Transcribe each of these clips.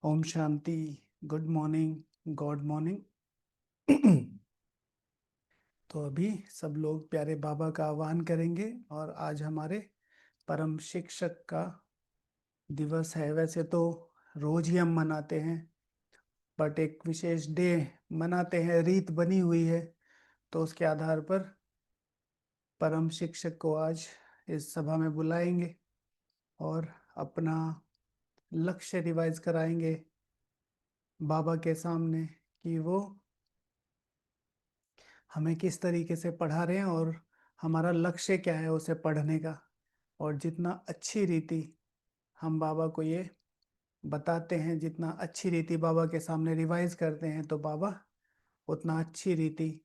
ओम शांति। Good morning, god morning. तो अभी सब लोग प्यारे बाबा का आह्वान करेंगे और आज हमारे परम शिक्षक का दिवस है। वैसे तो रोज ही हम मनाते हैं, बट एक विशेष डे मनाते हैं, रीत बनी हुई है। तो उसके आधार पर परम शिक्षक को आज इस सभा में बुलाएंगे और अपना लक्ष्य रिवाइज कराएंगे बाबा के सामने कि वो हमें किस तरीके से पढ़ा रहे हैं और हमारा लक्ष्य क्या है उसे पढ़ने का। और जितना अच्छी रीति हम बाबा को ये बताते हैं, जितना अच्छी रीति बाबा के सामने रिवाइज करते हैं, तो बाबा उतना अच्छी रीति,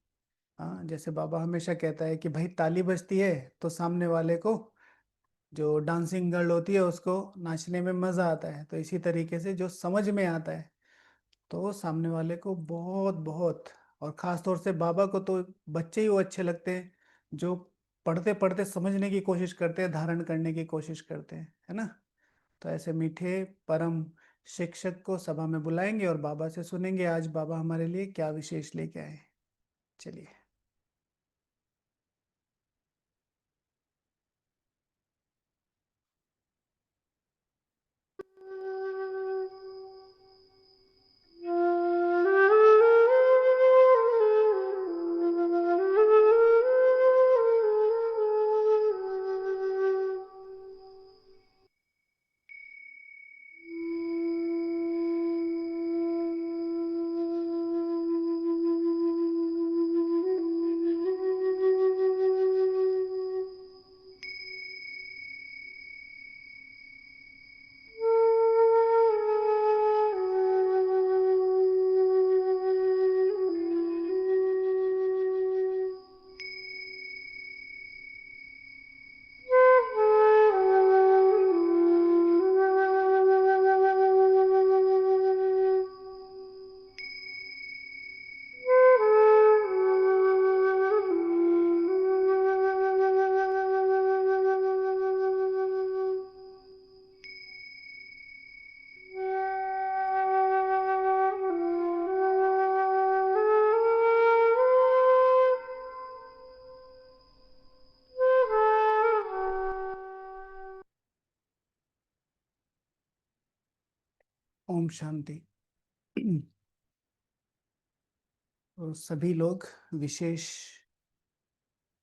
हाँ, जैसे बाबा हमेशा कहता है कि भाई ताली बजती है तो सामने वाले को, जो डांसिंग गर्ल होती है, उसको नाचने में मजा आता है। तो इसी तरीके से जो समझ में आता है तो सामने वाले को बहुत बहुत, और खास तौर से बाबा को तो बच्चे ही वो अच्छे लगते हैं जो पढ़ते पढ़ते समझने की कोशिश करते हैं, धारण करने की कोशिश करते हैं, है ना। तो ऐसे मीठे परम शिक्षक को सभा में बुलाएंगे और बाबा से सुनेंगे आज बाबा हमारे लिए क्या विशेष लेके आए। चलिए। ओम शांति। तो सभी लोग विशेष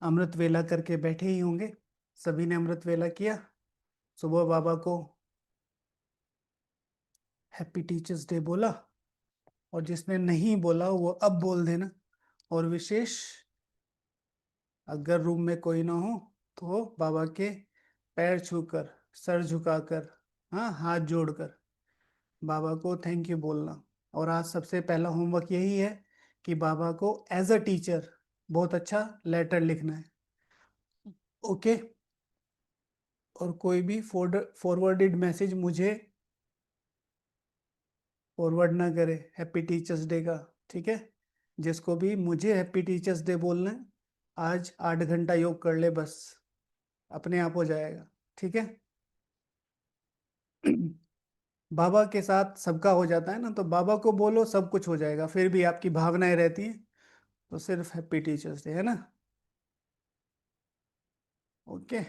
अमृत वेला करके बैठे ही होंगे। सभी ने अमृत वेला किया, सुबह बाबा को हैप्पी टीचर्स डे बोला, और जिसने नहीं बोला वो अब बोल देना। और विशेष, अगर रूम में कोई ना हो तो बाबा के पैर छूकर, सर झुकाकर, हाँ, हाथ जोड़कर बाबा को थैंक यू बोलना। और आज सबसे पहला होमवर्क यही है कि बाबा को एज अ टीचर बहुत अच्छा लेटर लिखना है। ओके। और कोई भी फॉरवर्डेड मैसेज मुझे फॉरवर्ड ना करे हैप्पी टीचर्स डे का, ठीक है। जिसको भी मुझे हैप्पी टीचर्स डे बोलना है, आज 8 घंटा योग कर ले बस, अपने आप हो जाएगा, ठीक है। बाबा के साथ सबका हो जाता है ना, तो बाबा को बोलो सब कुछ हो जाएगा। फिर भी आपकी भावनाएं रहती हैं, तो सिर्फ हैप्पी टीचर्स डे, है ना। ओके।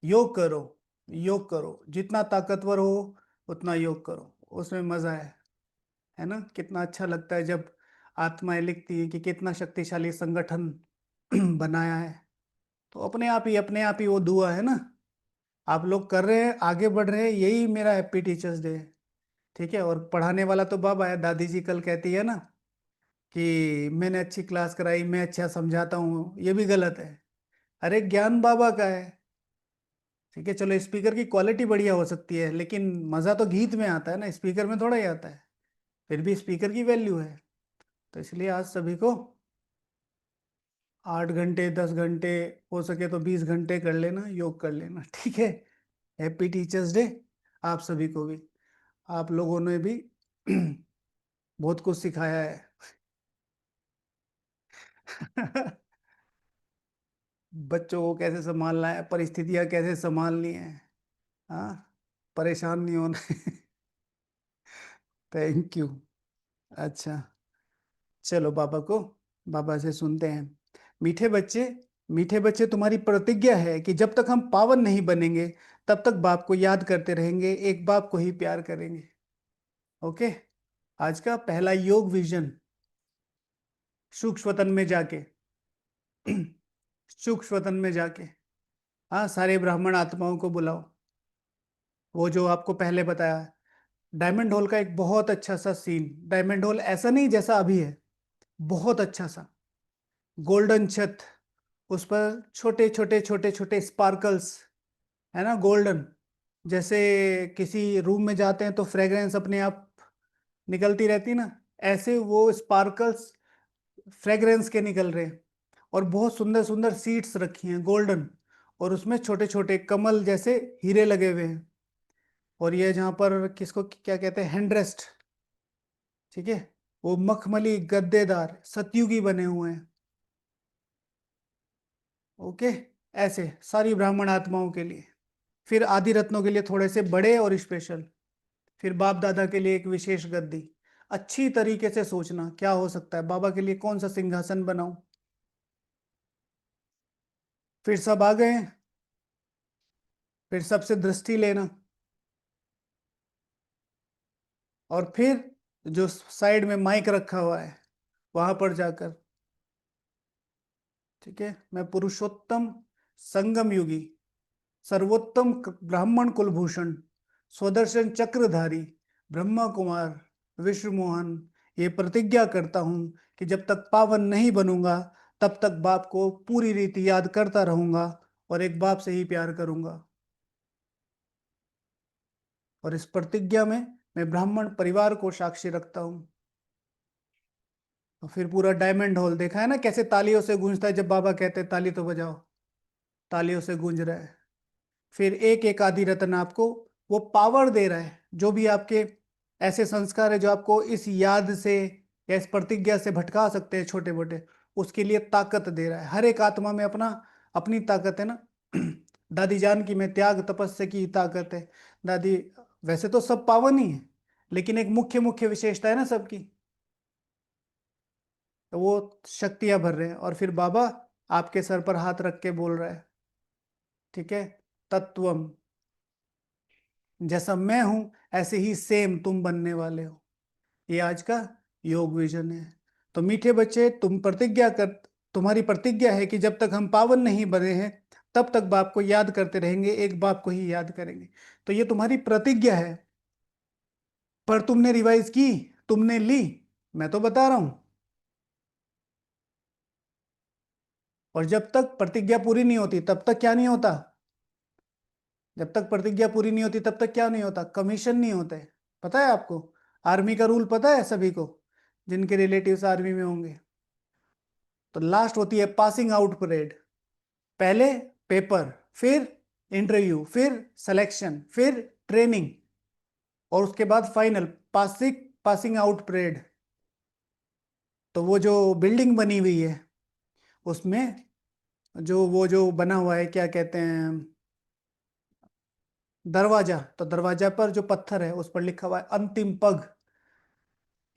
योग करो, योग करो, जितना ताकतवर हो उतना योग करो, उसमें मजा है ना। कितना अच्छा लगता है जब आत्माएं लिखती हैं कि कितना शक्तिशाली संगठन बनाया है। तो अपने आप ही वो दुआ है ना। आप लोग कर रहे हैं, आगे बढ़ रहे हैं, यही मेरा हैप्पी टीचर्स डे है, ठीक है। और पढ़ाने वाला तो बाबा है। दादी जी कल कहती है ना कि मैंने अच्छी क्लास कराई, मैं अच्छा समझाता हूँ, ये भी गलत है। अरे ज्ञान बाबा का है, ठीक है। चलो स्पीकर की क्वालिटी बढ़िया हो सकती है, लेकिन मजा तो गीत में आता है ना, स्पीकर में थोड़ा ही आता है। फिर भी स्पीकर की वैल्यू है। तो इसलिए आज सभी को 8 घंटे, 10 घंटे, हो सके तो 20 घंटे कर लेना, योग कर लेना, ठीक है। हैप्पी टीचर्स डे आप सभी को भी। आप लोगों ने भी बहुत कुछ सिखाया है। बच्चों को कैसे संभालना है, परिस्थितियां कैसे संभालनी है, हाँ, परेशान नहीं होना है। Thank you. अच्छा, चलो बाबा से सुनते हैं। मीठे बच्चे, मीठे बच्चे, तुम्हारी प्रतिज्ञा है कि जब तक हम पावन नहीं बनेंगे तब तक बाप को याद करते रहेंगे, एक बाप को ही प्यार करेंगे। ओके। आज का पहला योग विजन, सूक्ष्म वतन में जाके, सूक्ष्म वतन में जाके, हाँ, सारे ब्राह्मण आत्माओं को बुलाओ। वो जो आपको पहले बताया, डायमंड हॉल का एक बहुत अच्छा सा सीन, डायमंड हॉल ऐसा नहीं जैसा अभी है, बहुत अच्छा सा गोल्डन छत, उस पर छोटे छोटे छोटे छोटे स्पार्कल्स, है ना, गोल्डन। जैसे किसी रूम में जाते हैं तो फ्रेग्रेंस अपने आप निकलती रहती ना, ऐसे वो स्पार्कल्स फ्रेग्रेंस के निकल रहे हैं। और बहुत सुंदर सुंदर सीट्स रखी हैं गोल्डन, और उसमें छोटे छोटे कमल जैसे हीरे लगे हुए हैं। और ये जहाँ पर किसको क्या कहते हैं, हैंडरेस्ट, ठीक है, वो मखमली गद्देदार सतयुगी बने हुए हैं। ओके। ऐसे सारी ब्राह्मण आत्माओं के लिए, फिर आदि रत्नों के लिए थोड़े से बड़े और स्पेशल, फिर बाप दादा के लिए एक विशेष गद्दी। अच्छी तरीके से सोचना क्या हो सकता है, बाबा के लिए कौन सा सिंहासन बनाऊं। फिर सब आ गए हैं, फिर सबसे दृष्टि लेना, और फिर जो साइड में माइक रखा हुआ है वहां पर जाकर, ठीक है, मैं पुरुषोत्तम, संगम युगी, सर्वोत्तम ब्राह्मण कुलभूषण, स्वदर्शन चक्रधारी, ब्रह्मा कुमार, विष्णु मोहन, ये प्रतिज्ञा करता हूं कि जब तक पावन नहीं बनूंगा तब तक बाप को पूरी रीति याद करता रहूंगा, और एक बाप से ही प्यार करूंगा। और इस प्रतिज्ञा में मैं ब्राह्मण परिवार को साक्षी रखता हूं। तो फिर पूरा डायमंड हॉल देखा है ना कैसे तालियों से गूंजता है, जब बाबा कहते हैं ताली तो बजाओ, तालियों से गूंज रहा है। फिर एक एक आदि रत्न आपको वो पावर दे रहा है, जो भी आपके ऐसे संस्कार है जो आपको इस याद से या इस प्रतिज्ञा से भटका सकते हैं छोटे मोटे, उसके लिए ताकत दे रहा है। हर एक आत्मा में अपना अपनी ताकत है ना। दादी जान की में त्याग तपस्या की ताकत है। दादी, वैसे तो सब पावन ही है, लेकिन एक मुख्य मुख्य विशेषता है ना सबकी, तो वो शक्तियां भर रहे हैं। और फिर बाबा आपके सर पर हाथ रख के बोल रहा है, ठीक है, तत्वम, जैसा मैं हूं ऐसे ही सेम तुम बनने वाले हो। ये आज का योग विजन है। तो मीठे बच्चे, तुम्हारी प्रतिज्ञा है कि जब तक हम पावन नहीं बने हैं तब तक बाप को याद करते रहेंगे, एक बाप को ही याद करेंगे। तो ये तुम्हारी प्रतिज्ञा है, पर तुमने रिवाइज की, तुमने ली, मैं तो बता रहा हूं। और जब तक प्रतिज्ञा पूरी नहीं होती तब तक क्या नहीं होता, जब तक प्रतिज्ञा पूरी नहीं होती तब तक क्या नहीं होता, कमीशन नहीं होते। पता है आपको, आर्मी का रूल पता है सभी को, जिनके रिलेटिव्स आर्मी में होंगे। तो लास्ट होती है पासिंग आउट परेड। पहले पेपर, फिर इंटरव्यू, फिर सिलेक्शन, फिर ट्रेनिंग, और उसके बाद final passing passing out parade. तो वो जो बिल्डिंग बनी हुई है उसमें, जो वो जो बना हुआ है क्या कहते हैं, दरवाजा, तो दरवाजा पर जो पत्थर है उस पर लिखा हुआ है अंतिम पग,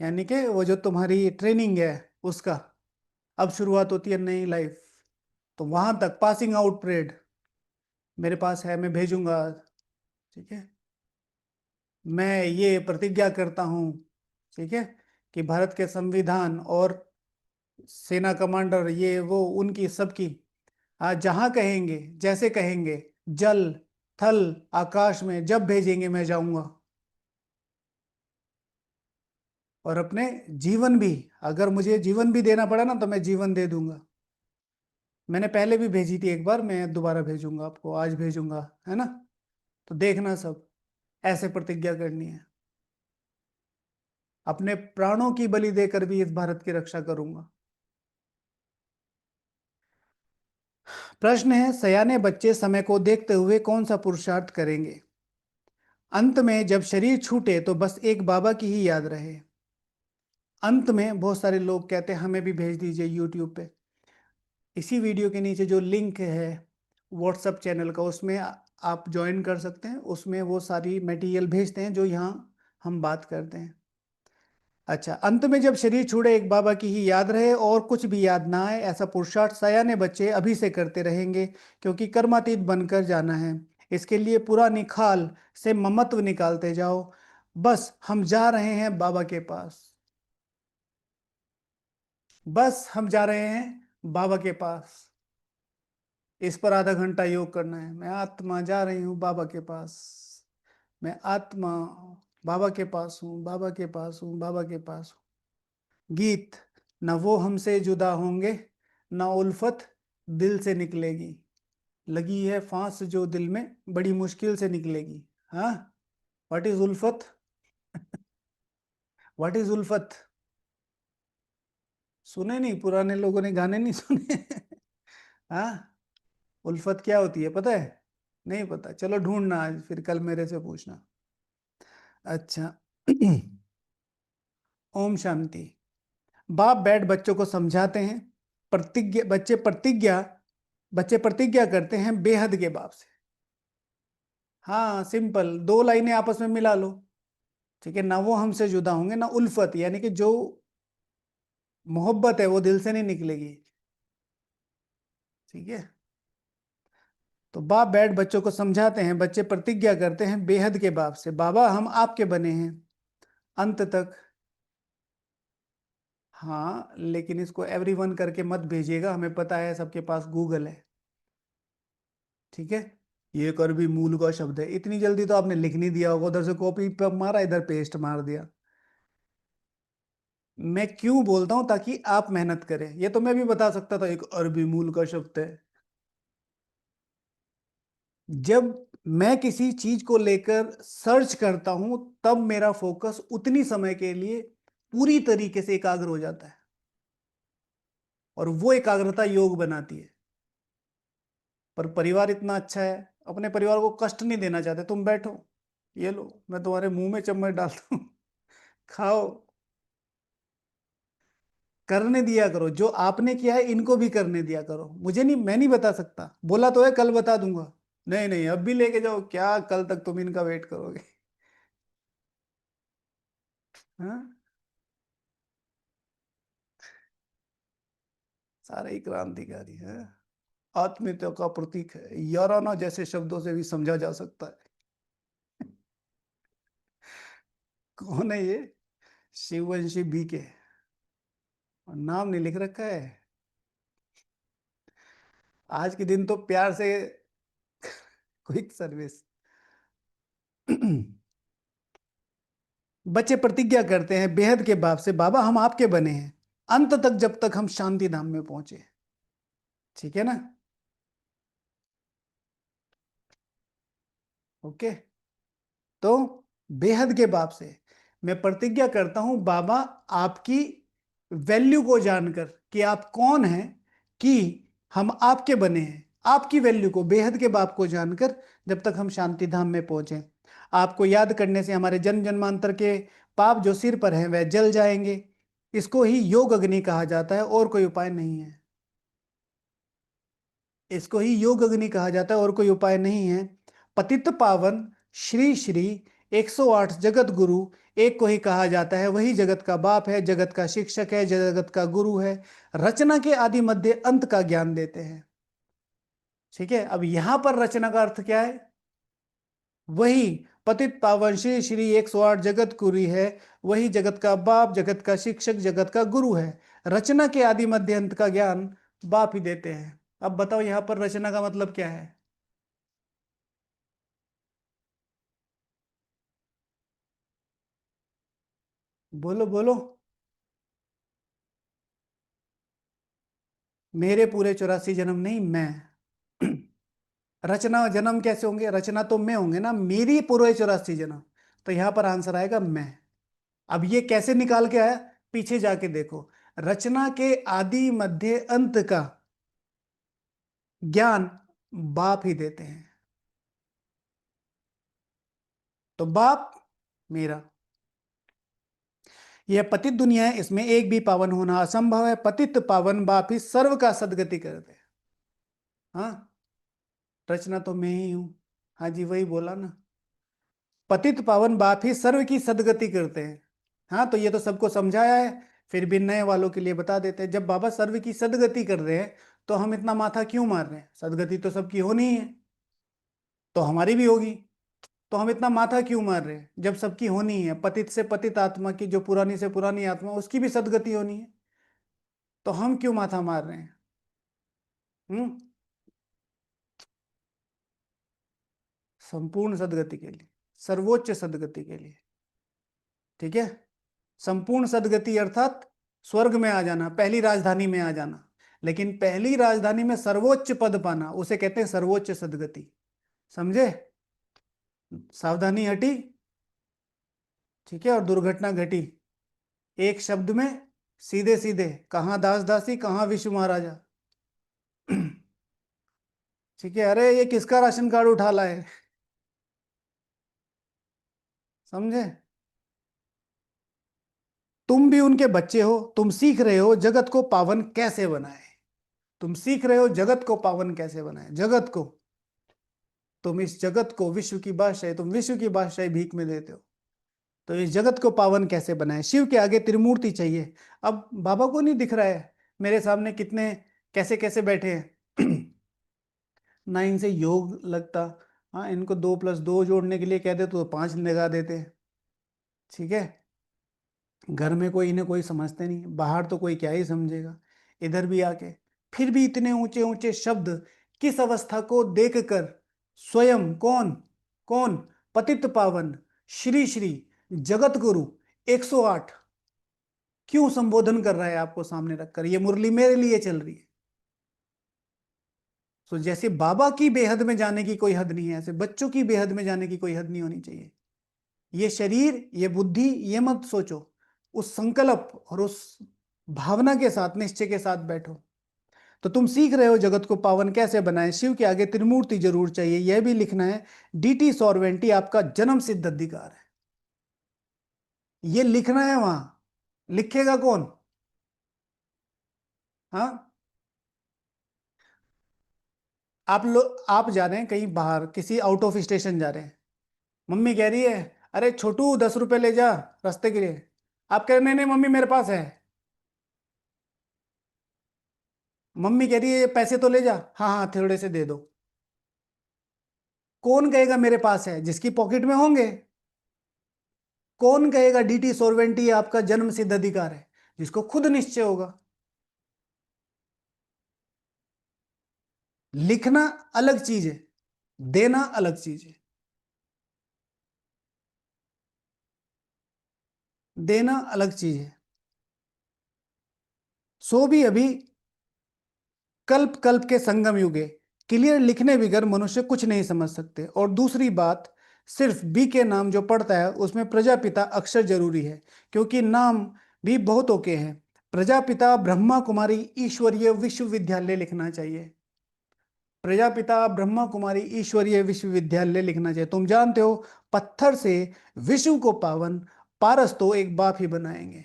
यानी कि वो जो तुम्हारी ट्रेनिंग है उसका, अब शुरुआत होती है नई लाइफ। तो वहां तक पासिंग आउट परेड मेरे पास है, मैं भेजूंगा, ठीक है। मैं ये प्रतिज्ञा करता हूं, ठीक है, कि भारत के संविधान और सेना कमांडर ये वो उनकी सबकी, आज जहां कहेंगे जैसे कहेंगे, जल थल आकाश में जब भेजेंगे मैं जाऊंगा। और अपने जीवन भी, अगर मुझे जीवन भी देना पड़ा ना तो मैं जीवन दे दूंगा। मैंने पहले भी भेजी थी एक बार, मैं दोबारा भेजूंगा आपको, आज भेजूंगा, है ना। तो देखना सब, ऐसे प्रतिज्ञा करनी है। अपने प्राणों की बलि देकर भी इस भारत की रक्षा करूंगा। प्रश्न है, सयाने बच्चे समय को देखते हुए कौन सा पुरुषार्थ करेंगे? अंत में जब शरीर छूटे तो बस एक बाबा की ही याद रहे। अंत में बहुत सारे लोग कहते हैं हमें भी भेज दीजिए यूट्यूब पे, इसी वीडियो के नीचे जो लिंक है व्हाट्सएप चैनल का, उसमें आप ज्वाइन कर सकते हैं। उसमें वो सारी मटेरियल भेजते हैं जो यहाँ हम बात करते हैं। अच्छा, अंत में जब शरीर छूटे एक बाबा की ही याद रहे और कुछ भी याद ना आए, ऐसा पुरुषार्थ सयाने बच्चे अभी से करते रहेंगे, क्योंकि कर्मातीत बनकर जाना है। इसके लिए पुरानी खाल से ममत्व निकालते जाओ। बस हम जा रहे हैं बाबा के पास। बस हम जा रहे हैं बाबा के पास। इस पर आधा घंटा योग करना है। मैं आत्मा जा रही हूँ बाबा के पास। मैं आत्मा बाबा के पास हूँ, बाबा के पास हूँ, बाबा के पास हूँ। गीत। न वो हमसे जुदा होंगे, न उल्फत दिल से निकलेगी। लगी है फांस जो दिल में, बड़ी मुश्किल से निकलेगी। हाँ। What is Ulfat? What is उल्फत? सुने नहीं? पुराने लोगों ने गाने नहीं सुने? हाँ। उल्फत क्या होती है पता है? नहीं पता? चलो ढूंढना आज, फिर कल मेरे से पूछना। अच्छा। ओम शांति। बाप बैठ बच्चों को समझाते हैं। बच्चे प्रतिज्ञा करते हैं बेहद के बाप से। हाँ, सिंपल, दो लाइनें आपस में मिला लो। ठीक है, ना वो हमसे जुदा होंगे, ना उल्फत, यानी कि जो मोहब्बत है वो दिल से नहीं निकलेगी। ठीक है। तो बाप बैठ बच्चों को समझाते हैं, बच्चे प्रतिज्ञा करते हैं बेहद के बाप से, बाबा हम आपके बने हैं अंत तक। हाँ, लेकिन इसको एवरीवन करके मत भेजिएगा, हमें पता है सबके पास गूगल है। ठीक है। ये कर भी मूल का शब्द है, इतनी जल्दी तो आपने लिख नहीं दिया होगा, उधर से कॉपी पे मारा, इधर पेस्ट मार दिया। मैं क्यों बोलता हूं? ताकि आप मेहनत करें। ये तो मैं भी बता सकता था, एक अरबी मूल का शब्द है। जब मैं किसी चीज को लेकर सर्च करता हूं, तब मेरा फोकस उतनी समय के लिए पूरी तरीके से एकाग्र हो जाता है, और वो एकाग्रता योग बनाती है। पर परिवार इतना अच्छा है, अपने परिवार को कष्ट नहीं देना चाहते। तुम बैठो, ये लो, मैं तुम्हारे मुंह में चम्मच डालता हूँ, खाओ। करने दिया करो, जो आपने किया है इनको भी करने दिया करो। मुझे नहीं, मैं नहीं बता सकता, बोला तो है कल बता दूंगा। नहीं नहीं, अब भी लेके जाओ, क्या कल तक तुम इनका वेट करोगे? हाँ। सारे ही क्रांतिकारी है। आत्मीयता का प्रतीक है, याराना जैसे शब्दों से भी समझा जा सकता है। कौन है ये? शिववंशी बी के। और नाम नहीं लिख रखा है। आज के दिन तो प्यार से क्विक सर्विस। बच्चे प्रतिज्ञा करते हैं बेहद के बाप से, बाबा हम आपके बने हैं अंत तक, जब तक हम शांति धाम में पहुंचे। ठीक है ना? ओके। तो बेहद के बाप से मैं प्रतिज्ञा करता हूं बाबा, आपकी वैल्यू को जानकर कि आप कौन हैं, कि हम आपके बने हैं, आपकी वैल्यू को, बेहद के बाप को जानकर, जब तक हम शांति धाम में पहुंचे। आपको याद करने से हमारे जन्म जन्मांतर के पाप जो सिर पर हैं वह जल जाएंगे। इसको ही योग अग्नि कहा जाता है, और कोई उपाय नहीं है। इसको ही योग अग्नि कहा जाता है, और कोई उपाय नहीं है। पतित पावन श्री श्री 108 जगत गुरु एक को ही कहा जाता है, वही जगत का बाप है, जगत का शिक्षक है, जगत का गुरु है। रचना के आदि मध्य अंत का ज्ञान देते हैं। ठीक है, अब यहां पर रचना का अर्थ क्या है? वही पतित पावन श्री श्री 108 जगत गुरु है, वही जगत का बाप, जगत का शिक्षक, जगत का गुरु है। रचना के आदि मध्य अंत का ज्ञान बाप ही देते हैं। अब बताओ यहां पर रचना का मतलब क्या है? बोलो बोलो। मेरे पूरे 84 जन्म नहीं, मैं। रचना जन्म कैसे होंगे? रचना तो मैं होंगे ना, मेरी पूरे 84 जन्म। तो यहां पर आंसर आएगा मैं। अब ये कैसे निकाल के आया? पीछे जाके देखो। रचना के आदि मध्य अंत का ज्ञान बाप ही देते हैं। तो बाप मेरा। यह पतित दुनिया है, इसमें एक भी पावन होना असंभव है। पतित पावन बाप ही सर्व का सदगति करते हैं। हाँ। रचना तो मैं ही हूं। हाँ जी, वही बोला ना। पतित पावन बाप ही सर्व की सदगति करते हैं। हाँ, तो ये तो सबको समझाया है, फिर भी नए वालों के लिए बता देते हैं। जब बाबा सर्व की सदगति कर रहे हैं तो हम इतना माथा क्यों मार रहे हैं? सदगति तो सबकी होनी ही है, तो हमारी भी होगी। तो हम इतना माथा क्यों मार रहे हैं जब सबकी होनी ही है? पतित से पतित आत्मा की, जो पुरानी से पुरानी आत्मा, उसकी भी सदगति होनी है, तो हम क्यों माथा मार रहे हैं? हम्म। संपूर्ण सदगति के लिए, सर्वोच्च सदगति के लिए। ठीक है। संपूर्ण सदगति अर्थात स्वर्ग में आ जाना, पहली राजधानी में आ जाना। लेकिन पहली राजधानी में सर्वोच्च पद पाना, उसे कहते हैं सर्वोच्च सदगति। समझे? सावधानी हटी। ठीक है, और दुर्घटना घटी। एक शब्द में, सीधे सीधे, कहाँ दास दासी, कहाँ विश्व महाराजा। ठीक है, अरे ये किसका राशन कार्ड उठा लाए? समझे? तुम भी उनके बच्चे हो, तुम सीख रहे हो जगत को पावन कैसे बनाए। तुम सीख रहे हो जगत को पावन कैसे बनाए, जगत को। तुम इस जगत को, विश्व की बादशाही, तुम विश्व की बादशाही भीख में देते हो। तो इस जगत को पावन कैसे बनाए? शिव के आगे त्रिमूर्ति चाहिए। अब बाबा को नहीं दिख रहा है मेरे सामने कितने, कैसे कैसे बैठे हैं? ना इनसे योग लगता। हाँ, इनको 2+2 जोड़ने के लिए कह दे तो 5 लगा देते। ठीक है। घर में कोई इन्हें कोई समझते नहीं, बाहर तो कोई क्या ही समझेगा। इधर भी आके फिर भी इतने ऊंचे ऊंचे शब्द, किस अवस्था को देखकर स्वयं कौन, कौन, पतित पावन, श्री श्री, जगत गुरु, 108 क्यों संबोधन कर रहा है आपको सामने रखकर? ये मुरली मेरे लिए चल रही है। तो जैसे बाबा की बेहद में जाने की कोई हद नहीं है, ऐसे बच्चों की बेहद में जाने की कोई हद नहीं होनी चाहिए। ये शरीर, ये बुद्धि, ये मत सोचो। उस संकल्प और उस भावना के साथ, निश्चय के साथ बैठो। तो तुम सीख रहे हो जगत को पावन कैसे बनाए। शिव के आगे त्रिमूर्ति जरूर चाहिए, यह भी लिखना है। डीटी सॉर्वेंटी आपका जन्म सिद्ध अधिकार है, ये लिखना है वहां। लिखेगा कौन? हाँ। आप जा रहे हैं कहीं बाहर, किसी आउट ऑफ स्टेशन जा रहे हैं। मम्मी कह रही है, अरे छोटू 10 रुपए ले जा रास्ते के लिए। आप कह रहे नहीं नहीं मम्मी मेरे पास है। मम्मी कह रही है पैसे तो ले जा, हाँ हाँ थोड़े से दे दो। कौन कहेगा मेरे पास है? जिसकी पॉकेट में होंगे। कौन कहेगा डीटी सोरवेंटी आपका जन्म सिद्ध अधिकार है? जिसको खुद निश्चय होगा। लिखना अलग चीज है, देना अलग चीज है। देना अलग चीज है। सो भी अभी कल्प कल्प के संगम युगे, क्लियर लिखने बिगर मनुष्य कुछ नहीं समझ सकते। और दूसरी बात, सिर्फ बी के नाम जो पढ़ता है उसमें प्रजापिता अक्षर जरूरी है, क्योंकि नाम भी बहुतों के हैं। प्रजापिता ब्रह्मा कुमारी ईश्वरीय विश्वविद्यालय लिखना चाहिए। प्रजापिता ब्रह्मा कुमारी ईश्वरीय विश्वविद्यालय लिखना चाहिए। तुम जानते हो, पत्थर से विश्व को पावन पारस तो एक बाप ही बनाएंगे।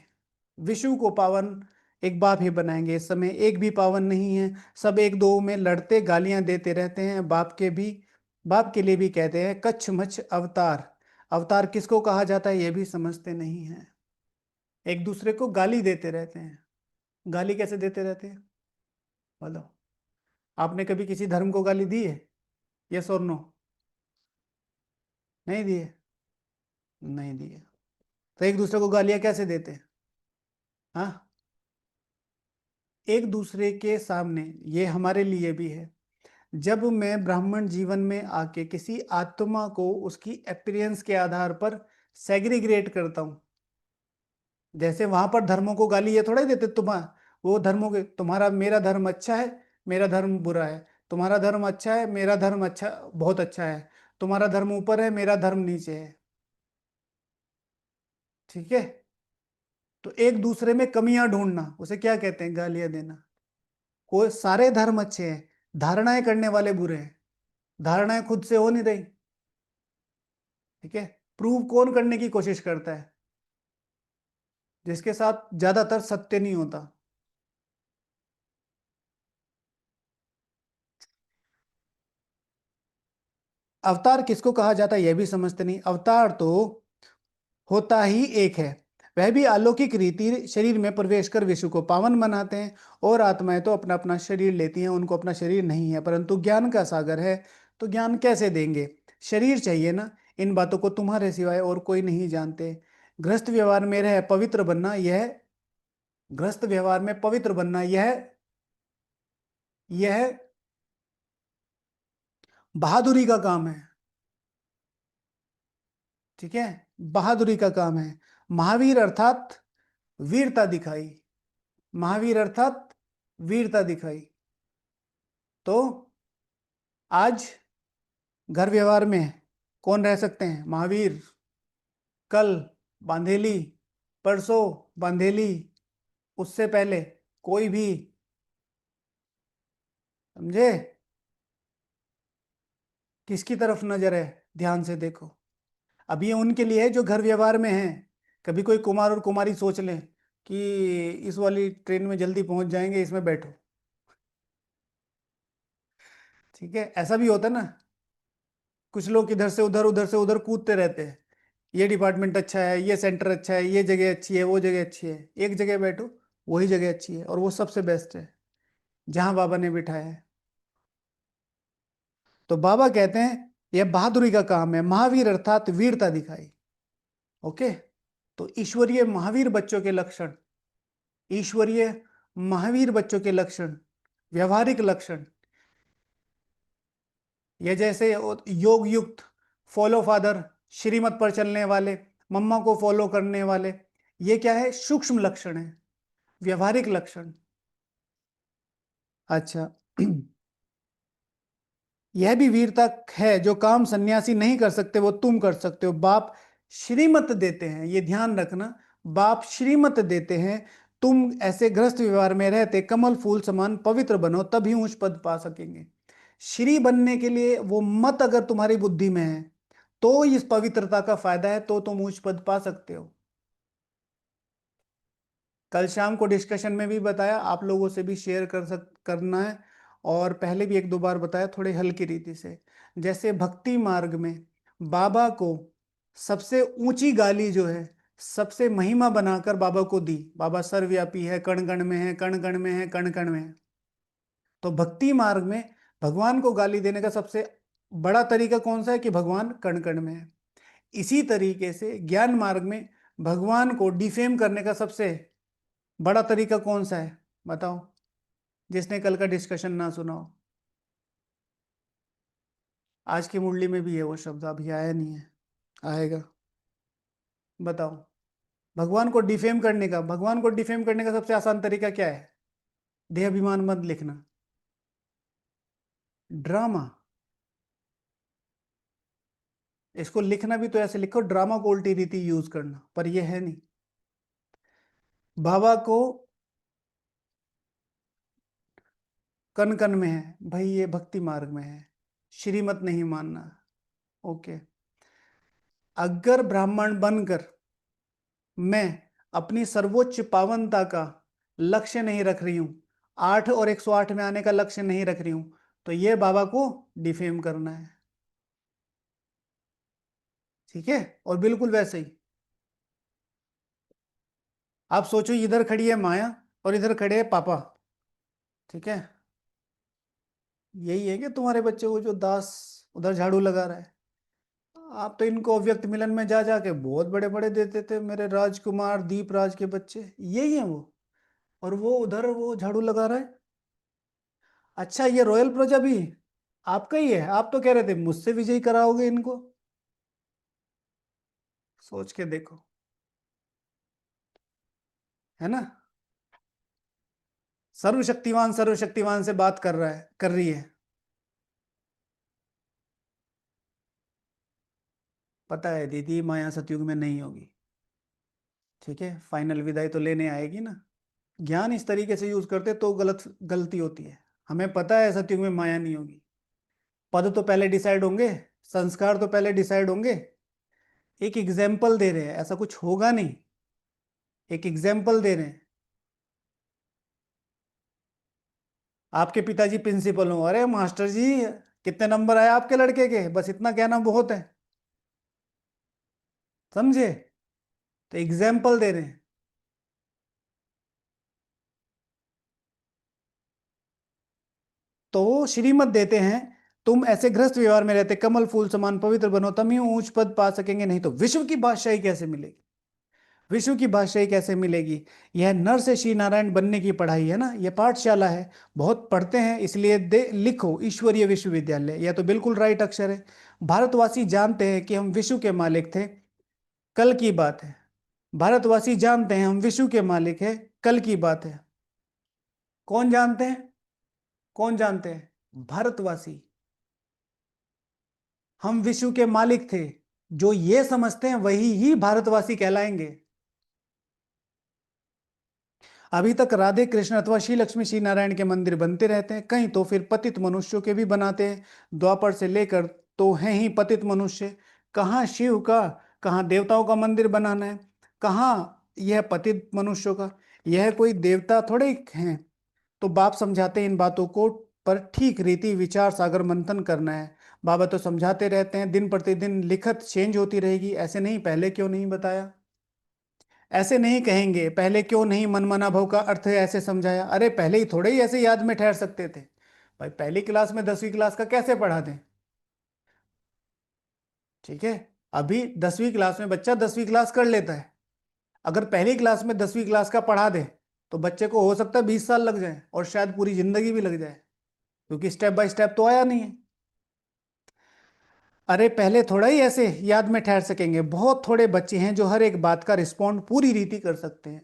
विश्व को पावन एक बाप ही बनाएंगे। इस समय एक भी पावन नहीं है, सब एक दो में लड़ते गालियां देते रहते हैं। बाप के भी, बाप के लिए भी कहते हैं कच्छ मच्छ अवतार। अवतार किसको कहा जाता है ये भी समझते नहीं है, एक दूसरे को गाली देते रहते हैं। गाली कैसे देते रहते हैं बोलो? आपने कभी किसी धर्म को गाली दी है? यस और नो? नहीं दी है। नहीं दी है। तो एक दूसरे को गालियां कैसे देते हैं? हाँ, एक दूसरे के सामने। ये हमारे लिए भी है। जब मैं ब्राह्मण जीवन में आके किसी आत्मा को उसकी अपीयरेंस के आधार पर सेग्रीग्रेट करता हूं, जैसे वहां पर धर्मों को गाली ये थोड़ा ही देते तुम्हारा, वो धर्मों के, तुम्हारा मेरा धर्म अच्छा है, मेरा धर्म बुरा है। तुम्हारा धर्म अच्छा है, मेरा धर्म अच्छा, बहुत अच्छा है। तुम्हारा धर्म ऊपर है, मेरा धर्म नीचे है। ठीक है। तो एक दूसरे में कमियां ढूंढना, उसे क्या कहते हैं? गालियां देना। कोई, सारे धर्म अच्छे हैं, धारणाएं करने वाले बुरे हैं। धारणाएं खुद से हो नहीं रही। ठीक है। प्रूव कौन करने की कोशिश करता है? जिसके साथ ज्यादातर सत्य नहीं होता। अवतार किसको कहा जाता है यह भी समझते नहीं। अवतार तो होता ही एक है। वह भी अलौकिक रीति शरीर में प्रवेश कर विश्व को पावन बनाते हैं, और आत्माएं तो अपना अपना शरीर लेती हैं, उनको अपना शरीर नहीं है, परंतु ज्ञान का सागर है, तो ज्ञान कैसे देंगे? शरीर चाहिए ना। इन बातों को तुम्हारे सिवाय और कोई नहीं जानते। गृहस्थ व्यवहार में रह पवित्र बनना यह गृहस्थ व्यवहार में पवित्र बनना यह बहादुरी का काम है। ठीक है, बहादुरी का काम है। महावीर अर्थात वीरता दिखाई। महावीर अर्थात वीरता दिखाई। तो आज घर व्यवहार में कौन रह सकते हैं? महावीर। कल बांधेली, परसों बांधेली, उससे पहले कोई भी। समझे? किसकी तरफ नजर है? ध्यान से देखो। अब ये उनके लिए है जो घर व्यवहार में है। कभी कोई कुमार और कुमारी सोच लें कि इस वाली ट्रेन में जल्दी पहुंच जाएंगे, इसमें बैठो। ठीक है, ऐसा भी होता है ना। कुछ लोग इधर से उधर, उधर से उधर कूदते रहते हैं। ये डिपार्टमेंट अच्छा है, ये सेंटर अच्छा है, ये जगह अच्छी है, वो जगह अच्छी है। एक जगह बैठो, वही जगह अच्छी है और वो सबसे बेस्ट है, जहां बाबा ने बिठाया है। तो बाबा कहते हैं यह बहादुरी का काम है। महावीर अर्थात वीरता दिखाई। ओके। तो ईश्वरीय महावीर बच्चों के लक्षण, ईश्वरीय महावीर बच्चों के लक्षण, व्यवहारिक लक्षण, ये जैसे योग युक्त, फॉलो फादर, श्रीमत पर चलने वाले, मम्मा को फॉलो करने वाले, ये क्या है? सूक्ष्म लक्षण है, व्यवहारिक लक्षण। अच्छा। यह भी वीरता है, जो काम सन्यासी नहीं कर सकते वो तुम कर सकते हो। बाप श्रीमत देते हैं, ये ध्यान रखना। बाप श्रीमत देते हैं, तुम ऐसे गृहस्थ व्यवहार में रहते कमल फूल समान पवित्र बनो, तभी ऊंच पद पा सकेंगे। श्री बनने के लिए वो मत अगर तुम्हारी बुद्धि में है, तो इस पवित्रता का फायदा है, तो तुम उच्च पद पा सकते हो। कल शाम को डिस्कशन में भी बताया, आप लोगों से भी शेयर करना है, और पहले भी एक दो बार बताया थोड़े हल्की रीति से। जैसे भक्ति मार्ग में बाबा को सबसे ऊंची गाली जो है, सबसे महिमा बनाकर बाबा को दी। बाबा सर्वव्यापी है, कण कण में है, कण कण में है, कण कण में है। तो भक्ति मार्ग में भगवान को गाली देने का सबसे बड़ा तरीका कौन सा है? कि भगवान कण कण में है। इसी तरीके से ज्ञान मार्ग में भगवान को डिफेम करने का सबसे बड़ा तरीका कौन सा है? बताओ, जिसने कल का डिस्कशन ना सुना हो। आज की मुरली में भी है वो शब्द, अभी आया नहीं है, आएगा। बताओ, भगवान को डिफेम करने का सबसे आसान तरीका क्या है? देहाभिमान मत लिखना, ड्रामा। इसको लिखना भी तो ऐसे लिखो, ड्रामा को उल्टी रीति यूज करना, पर ये है नहीं। बाबा को कन कन में है भाई, ये भक्ति मार्ग में है, श्रीमत नहीं मानना। ओके। अगर ब्राह्मण बनकर मैं अपनी सर्वोच्च पावनता का लक्ष्य नहीं रख रही हूं, 8 और 108 में आने का लक्ष्य नहीं रख रही हूं, तो ये बाबा को डिफेम करना है। ठीक है, और बिल्कुल वैसे ही आप सोचो, इधर खड़ी है माया और इधर खड़े हैं पापा। ठीक है, यही है कि तुम्हारे बच्चे को जो दास उधर झाड़ू लगा रहा है, आप तो इनको अव्यक्त मिलन में जा जाके बहुत बड़े बड़े देते थे, मेरे राजकुमार दीप राज के बच्चे यही है वो, और वो उधर वो झाड़ू लगा रहा है। अच्छा, ये रॉयल प्रजा भी आपका ही है? आप तो कह रहे थे मुझसे विजयी कराओगे इनको। सोच के देखो, है ना। सर्वशक्तिमान सर्वशक्तिमान से बात कर रहा है, कर रही है। पता है दीदी, माया सतयुग में नहीं होगी। ठीक है, फाइनल विदाई तो लेने आएगी ना। ज्ञान इस तरीके से यूज करते तो गलती होती है। हमें पता है सतयुग में माया नहीं होगी। पद तो पहले डिसाइड होंगे, संस्कार तो पहले डिसाइड होंगे। एक एग्जाम्पल दे रहे हैं, ऐसा कुछ होगा नहीं। एक एग्जाम्पल दे रहे हैं। आपके पिताजी प्रिंसिपल हो, अरे मास्टर जी कितने नंबर आए आपके लड़के के, बस इतना कहना बहुत है। समझे? तो एग्जाम्पल दे रहे हैं। तो श्रीमत देते हैं, तुम ऐसे गृहस्थ व्यवहार में रहते कमल फूल समान पवित्र बनो, तब ही ऊंच पद पा सकेंगे, नहीं तो विश्व की बादशाही कैसे मिलेगी? विश्व की बादशाही कैसे मिलेगी? यह नर से श्री नारायण बनने की पढ़ाई है ना, यह पाठशाला है। बहुत पढ़ते हैं इसलिए दे लिखो ईश्वरीय विश्वविद्यालय, यह तो बिल्कुल राइट अक्षर है। भारतवासी जानते हैं कि हम विश्व के मालिक थे, कल की बात है। भारतवासी जानते हैं हम विश्व के मालिक हैं, कल की बात है। कौन जानते हैं? कौन जानते हैं? भारतवासी। हम विश्व के मालिक थे, जो ये समझते हैं वही ही भारतवासी कहलाएंगे। अभी तक राधे कृष्ण अथवा श्री लक्ष्मी श्री नारायण के मंदिर बनते रहते हैं, कहीं तो फिर पतित मनुष्यों के भी बनाते हैं। द्वापर से लेकर तो हैं ही पतित मनुष्य। कहाँ शिव का, कहाँ देवताओं का मंदिर बनाना है, कहाँ यह पतित मनुष्यों का? यह कोई देवता थोड़े हैं। तो बाप समझाते हैं इन बातों को, पर ठीक रीति विचार सागर मंथन करना है। बाबा तो समझाते रहते हैं, दिन प्रतिदिन लिखत चेंज होती रहेगी, ऐसे नहीं पहले क्यों नहीं बताया? ऐसे नहीं कहेंगे पहले क्यों नहीं मनमाना भाव का अर्थ है ऐसे समझाया, अरे पहले ही थोड़े ही ऐसे याद में ठहर सकते थे। भाई पहली क्लास में 10वीं क्लास का कैसे पढ़ा दें? ठीक है, अभी 10वीं क्लास में बच्चा 10वीं क्लास कर लेता है, अगर पहली क्लास में 10वीं क्लास का पढ़ा दे तो बच्चे को हो सकता है 20 साल लग जाए, और शायद पूरी जिंदगी भी लग जाए, क्योंकि स्टेप बाय स्टेप तो आया नहीं है। अरे पहले थोड़ा ही ऐसे याद में ठहर सकेंगे, बहुत थोड़े बच्चे हैं जो हर एक बात का रिस्पॉन्ड पूरी रीति कर सकते हैं।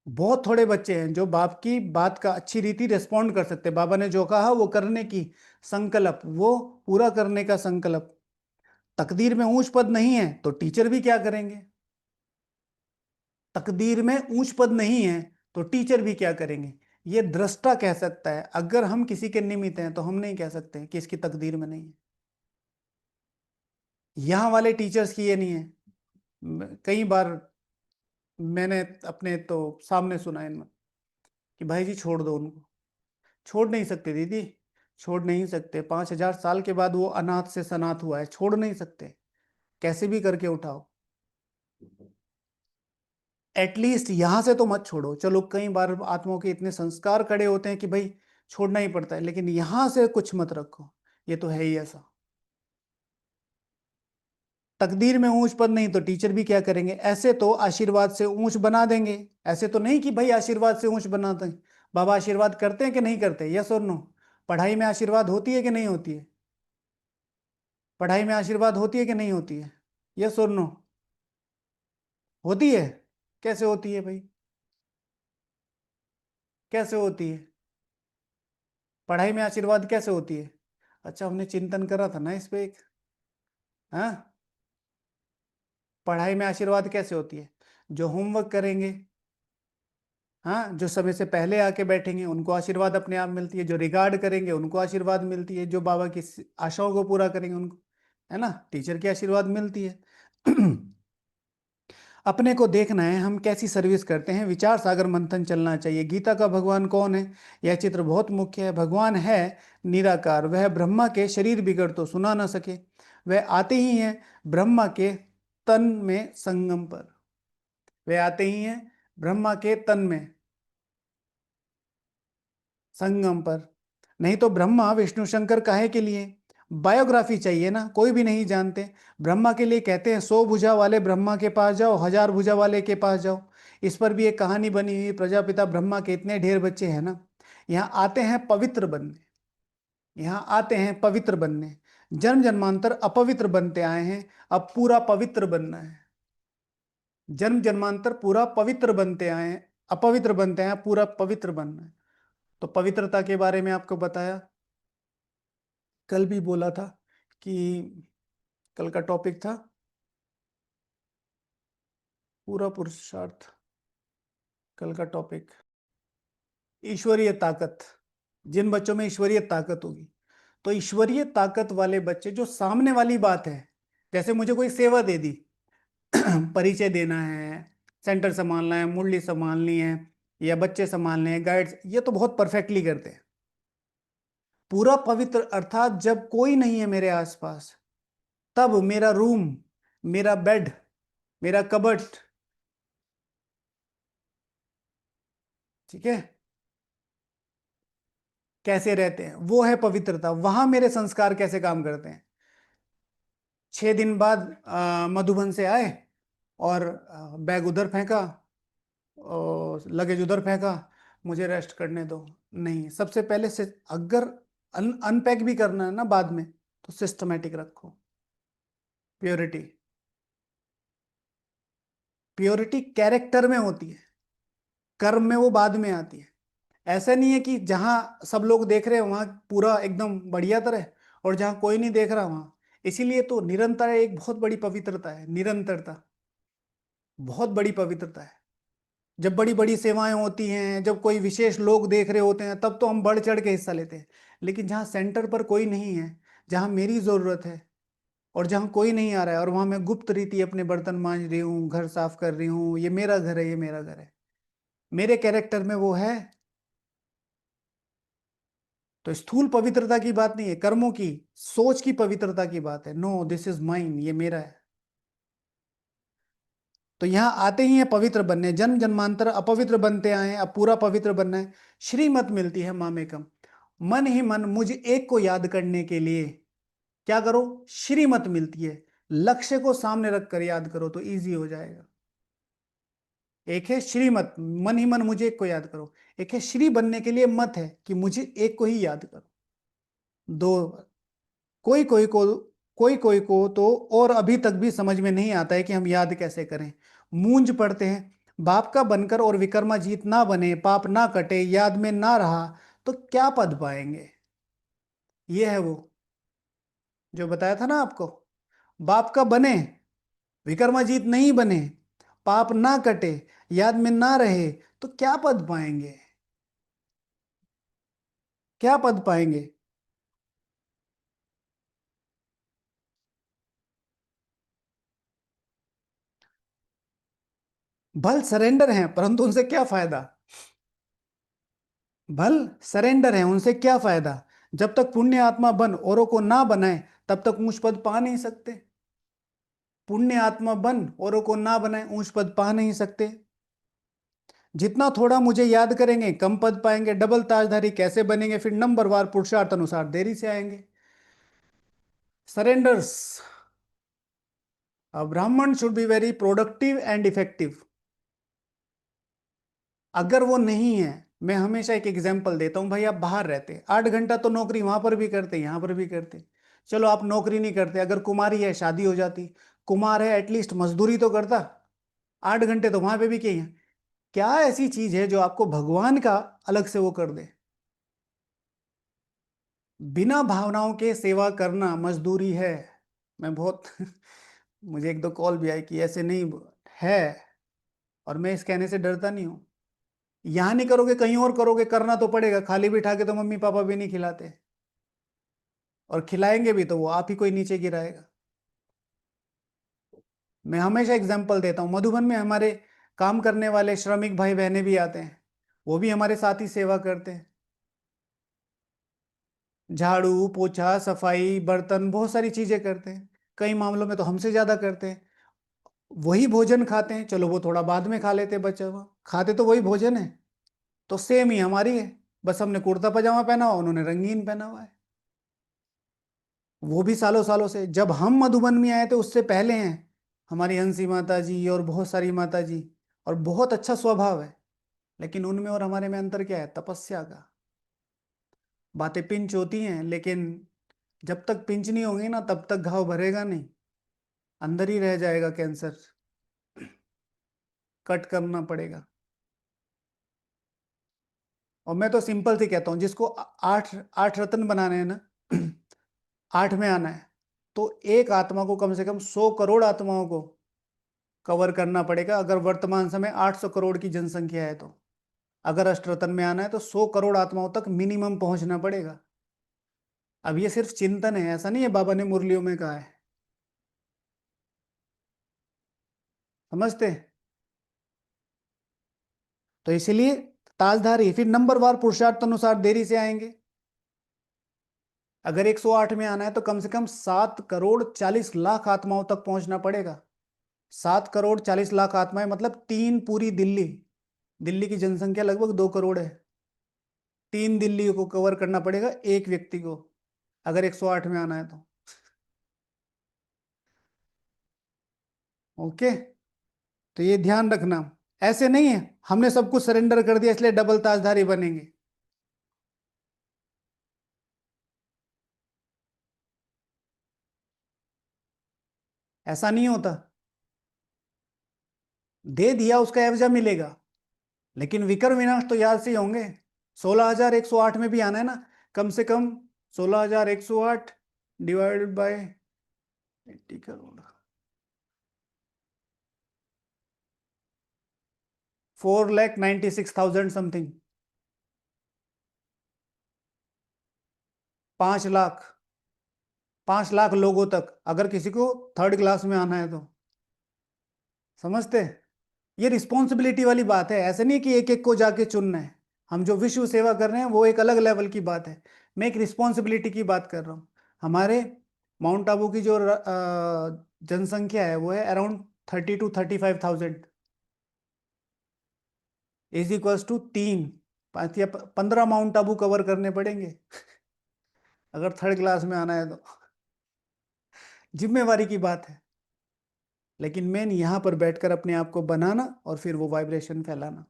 बहुत थोड़े बच्चे हैं जो बाप की बात का अच्छी रीति रिस्पॉन्ड कर सकते हैं, बाबा ने जो कहा वो करने की संकल्प, वो पूरा करने का संकल्प। तकदीर में ऊंच पद नहीं है तो टीचर भी क्या करेंगे? तकदीर में ऊंच पद नहीं है तो टीचर भी क्या करेंगे? ये दृष्टा कह सकता है, अगर हम किसी के निमित्त हैं तो हम नहीं कह सकते कि इसकी तकदीर में नहीं है। यहाँ वाले टीचर्स की ये नहीं है। कई बार मैंने अपने तो सामने सुना है इनमें कि भाई जी छोड़ दो उनको। छोड़ नहीं सकते दीदी, छोड़ नहीं सकते। 5,000 साल के बाद वो अनाथ से सनाथ हुआ है, छोड़ नहीं सकते, कैसे भी करके उठाओ। एटलीस्ट यहां से तो मत छोड़ो। चलो कई बार आत्माओं के इतने संस्कार कड़े होते हैं कि भाई छोड़ना ही पड़ता है, लेकिन यहां से कुछ मत रखो, ये तो है ही ऐसा। तकदीर में ऊंच पद नहीं तो टीचर भी क्या करेंगे? ऐसे तो आशीर्वाद से ऊंच बना देंगे, ऐसे तो नहीं कि भाई आशीर्वाद से ऊंच बना दें। बाबा आशीर्वाद करते हैं कि नहीं करते? यस और नो? पढ़ाई में आशीर्वाद होती है कि नहीं होती है? पढ़ाई में आशीर्वाद होती है कि नहीं होती है? यस और नो? होती है। कैसे होती है भाई? कैसे होती है? पढ़ाई में आशीर्वाद कैसे होती है? अच्छा हमने चिंतन करा था ना इस पे एक। हाँ, पढ़ाई में आशीर्वाद कैसे होती है? जो होमवर्क करेंगे, हाँ, जो समय से पहले आके बैठेंगे उनको आशीर्वाद अपने आप मिलती है, जो रिगार्ड करेंगे उनको आशीर्वाद मिलती है, जो बाबा की आशाओं को पूरा करेंगे उनको, है ना, टीचर की आशीर्वाद मिलती है। अपने को देखना है हम कैसी सर्विस करते हैं, विचार सागर मंथन चलना चाहिए। गीता का भगवान कौन है? यह चित्र बहुत मुख्य है। भगवान है निराकार, वह ब्रह्मा के शरीर बिगड़ तो सुना ना सके, वह आते ही हैं ब्रह्मा के तन में संगम पर। वे आते ही हैं ब्रह्मा के तन में संगम पर। नहीं तो ब्रह्मा विष्णु शंकर काहे के लिए? बायोग्राफी चाहिए ना, कोई भी नहीं जानते। ब्रह्मा के लिए कहते हैं 100 भुजा वाले ब्रह्मा के पास जाओ, 1000 भुजा वाले के पास जाओ। इस पर भी एक कहानी बनी हुई। प्रजापिता ब्रह्मा के इतने ढेर बच्चे हैं ना, यहाँ आते हैं पवित्र बनने, यहाँ आते हैं पवित्र बनने। जन्म जन्मांतर अपवित्र बनते आए हैं, अब पूरा पवित्र बनना है। जन्म जन्मांतर पूरा पवित्र बनते आए हैं, अपवित्र बनते हैं, पूरा पवित्र बनना है। तो पवित्रता के बारे में आपको बताया, कल भी बोला था कि कल का टॉपिक था पूरा पुरुषार्थ। कल का टॉपिक ईश्वरीय ताकत। जिन बच्चों में ईश्वरीय ताकत होगी, तो ईश्वरीय ताकत वाले बच्चे, जो सामने वाली बात है, जैसे मुझे कोई सेवा दे दी, परिचय देना है, सेंटर संभालना है, मुरली संभालनी है, या बच्चे संभालने हैं, गाइड्स, ये तो बहुत परफेक्टली करते हैं। पूरा पवित्र अर्थात जब कोई नहीं है मेरे आसपास, तब मेरा रूम, मेरा बेड, मेरा कबर्ड। ठीक है, कैसे रहते हैं, वो है पवित्रता। वहां मेरे संस्कार कैसे काम करते हैं। 6 दिन बाद मधुबन से आए और बैग उधर फेंका और लगेज उधर फेंका, मुझे रेस्ट करने दो। नहीं, सबसे पहले से अगर अनपैक भी करना है ना बाद में, तो सिस्टमेटिक रखो। प्योरिटी, प्योरिटी कैरेक्टर में होती है, कर्म में वो बाद में आती है। ऐसा नहीं है कि जहां सब लोग देख रहे हैं वहां पूरा एकदम बढ़िया तरह, और जहां कोई नहीं देख रहा वहां। इसीलिए तो निरंतर एक बहुत बड़ी पवित्रता है, निरंतरता बहुत बड़ी पवित्रता है। जब बड़ी बड़ी सेवाएं होती हैं, जब कोई विशेष लोग देख रहे होते हैं, तब तो हम बढ़ चढ़ के हिस्सा लेते हैं। लेकिन जहाँ सेंटर पर कोई नहीं है, जहाँ मेरी जरूरत है, और जहाँ कोई नहीं आ रहा है, और वहां मैं गुप्त रीति अपने बर्तन मांज रही हूँ, घर साफ कर रही हूँ, ये मेरा घर है, ये मेरा घर है, मेरे कैरेक्टर में वो है। तो स्थूल पवित्रता की बात नहीं है, कर्मों की, सोच की पवित्रता की बात है। नो, दिस इज माइन, ये मेरा है। तो यहाँ आते ही है पवित्र बनने, जन्म जन्मांतर अपवित्र बनते आए हैं, अब पूरा पवित्र बनना है। श्रीमत मिलती है मामेकम, मन ही मन मुझ एक को याद करने के लिए क्या करो, श्रीमत मिलती है। लक्ष्य को सामने रखकर याद करो तो इजी हो जाएगा। एक है श्रीमत, मन ही मन मुझे एक को याद करो। एक है श्री बनने के लिए मत है कि मुझे एक को ही याद करो। दो, कोई कोई को कोई को तो और अभी तक भी समझ में नहीं आता है कि हम याद कैसे करें। मूंज पढ़ते हैं, बाप का बनकर और विक्रमाजीत ना बने, पाप ना कटे, याद में ना रहा, तो क्या पद पाएंगे। ये है वो जो बताया था ना आपको। बाप का बने, विक्रमाजीत नहीं बने, पाप ना कटे, याद में ना रहे, तो क्या पद पाएंगे, क्या पद पाएंगे। भल सरेंडर हैं परंतु उनसे क्या फायदा। भल सरेंडर है, उनसे क्या फायदा। जब तक पुण्य आत्मा बन औरों को ना बनाए, तब तक ऊंच पद पा नहीं सकते। पुण्य आत्मा बन औरों को ना बनाए, ऊंच पद पा नहीं सकते। जितना थोड़ा मुझे याद करेंगे कम पद पाएंगे। डबल ताजधारी कैसे बनेंगे, फिर नंबरवार पुरुषार्थ अनुसार देरी से आएंगे। Surrenders, a brahman should be very productive and effective। अगर वो नहीं है, मैं हमेशा एक एग्जांपल देता हूं भाई, आप बाहर रहते 8 घंटा तो नौकरी वहां पर भी करते, यहां पर भी करते। चलो आप नौकरी नहीं करते, अगर कुमारी है शादी हो जाती, कुमार है एटलीस्ट मजदूरी तो करता, 8 घंटे तो वहां पे भी किए हैं। क्या ऐसी चीज है जो आपको भगवान का अलग से वो कर दे। बिना भावनाओं के सेवा करना मजदूरी है। मैं बहुत मुझे एक दो कॉल भी आई कि ऐसे नहीं है, और मैं इस कहने से डरता नहीं हूं। यहां नहीं करोगे कहीं और करोगे, करना तो पड़ेगा, खाली बिठा के तो मम्मी पापा भी नहीं खिलाते, और खिलाएंगे भी तो वो आप ही कोई नीचे गिराएगा। मैं हमेशा एग्जाम्पल देता हूँ, मधुबन में हमारे काम करने वाले श्रमिक भाई बहनें भी आते हैं, वो भी हमारे साथ ही सेवा करते हैं। झाड़ू पोछा सफाई बर्तन बहुत सारी चीजें करते हैं, कई मामलों में तो हमसे ज्यादा करते हैं। वही भोजन खाते हैं, चलो वो थोड़ा बाद में खा लेते हैं, बचा हुआ खाते तो वही भोजन है। तो सेम ही हमारी है, बस हमने कुर्ता पजामा पहना हुआ, उन्होंने रंगीन पहना हुआ है। वो भी सालों सालों से, जब हम मधुबन में आए थे उससे पहले हैं हमारी हंसी माता जी और बहुत सारी माता जी, और बहुत अच्छा स्वभाव है। लेकिन उनमें और हमारे में अंतर क्या है, तपस्या का। बातें पिंच होती हैं, लेकिन जब तक पिंच नहीं होगी ना तब तक घाव भरेगा नहीं, अंदर ही रह जाएगा कैंसर, कट करना पड़ेगा। और मैं तो सिंपल से कहता हूँ, जिसको आठ आठ रत्न बनाने हैं ना, आठ में आना है, तो एक आत्मा को कम से कम 100 करोड़ आत्माओं को कवर करना पड़ेगा, अगर वर्तमान समय 800 करोड़ की जनसंख्या है तो। अगर अष्टरत्न में आना है तो 100 करोड़ आत्माओं तक मिनिमम पहुंचना पड़ेगा। अब ये सिर्फ चिंतन है, ऐसा नहीं है बाबा ने मुरलियों में कहा है। समझते हैं? तो इसीलिए ताजधारी, फिर नंबरवार पुरुषार्थ अनुसार देरी से आएंगे। अगर 108 में आना है तो कम से कम 7 करोड़ 40 लाख आत्माओं तक पहुंचना पड़ेगा। 7 करोड़ 40 लाख आत्माएं मतलब 3 पूरी दिल्ली। दिल्ली की जनसंख्या लगभग 2 करोड़ है। 3 दिल्ली को कवर करना पड़ेगा एक व्यक्ति को, अगर 108 में आना है तो। ओके, तो ये ध्यान रखना। ऐसे नहीं है हमने सब कुछ सरेंडर कर दिया इसलिए डबल ताजधारी बनेंगे। ऐसा नहीं होता। दे दिया उसका एवजा मिलेगा, लेकिन विक्रम विनाश तो याद से ही होंगे। 16,108 में भी आना है ना, कम से कम 16,108 divided by 80 crore, 4,96,000 something. 5 lakh, 5 lakh लोगों तक अगर किसी को थर्ड क्लास में आना है तो। समझते हैं? ये रिस्पॉन्सिबिलिटी वाली बात है, ऐसे नहीं कि एक एक को जाके चुनना है। हम जो विश्व सेवा कर रहे हैं वो एक अलग लेवल की बात है। मैं एक रिस्पॉन्सिबिलिटी की बात कर रहा हूँ। हमारे माउंट आबू की जो जनसंख्या है वो है around 30 to 35,000। Is equals to 3 5 या 15 माउंट आबू कवर करने पड़ेंगे अगर थर्ड क्लास में आना है तो। जिम्मेवारी की बात है, लेकिन मेन यहाँ पर बैठकर अपने आप को बनाना और फिर वो वाइब्रेशन फैलाना।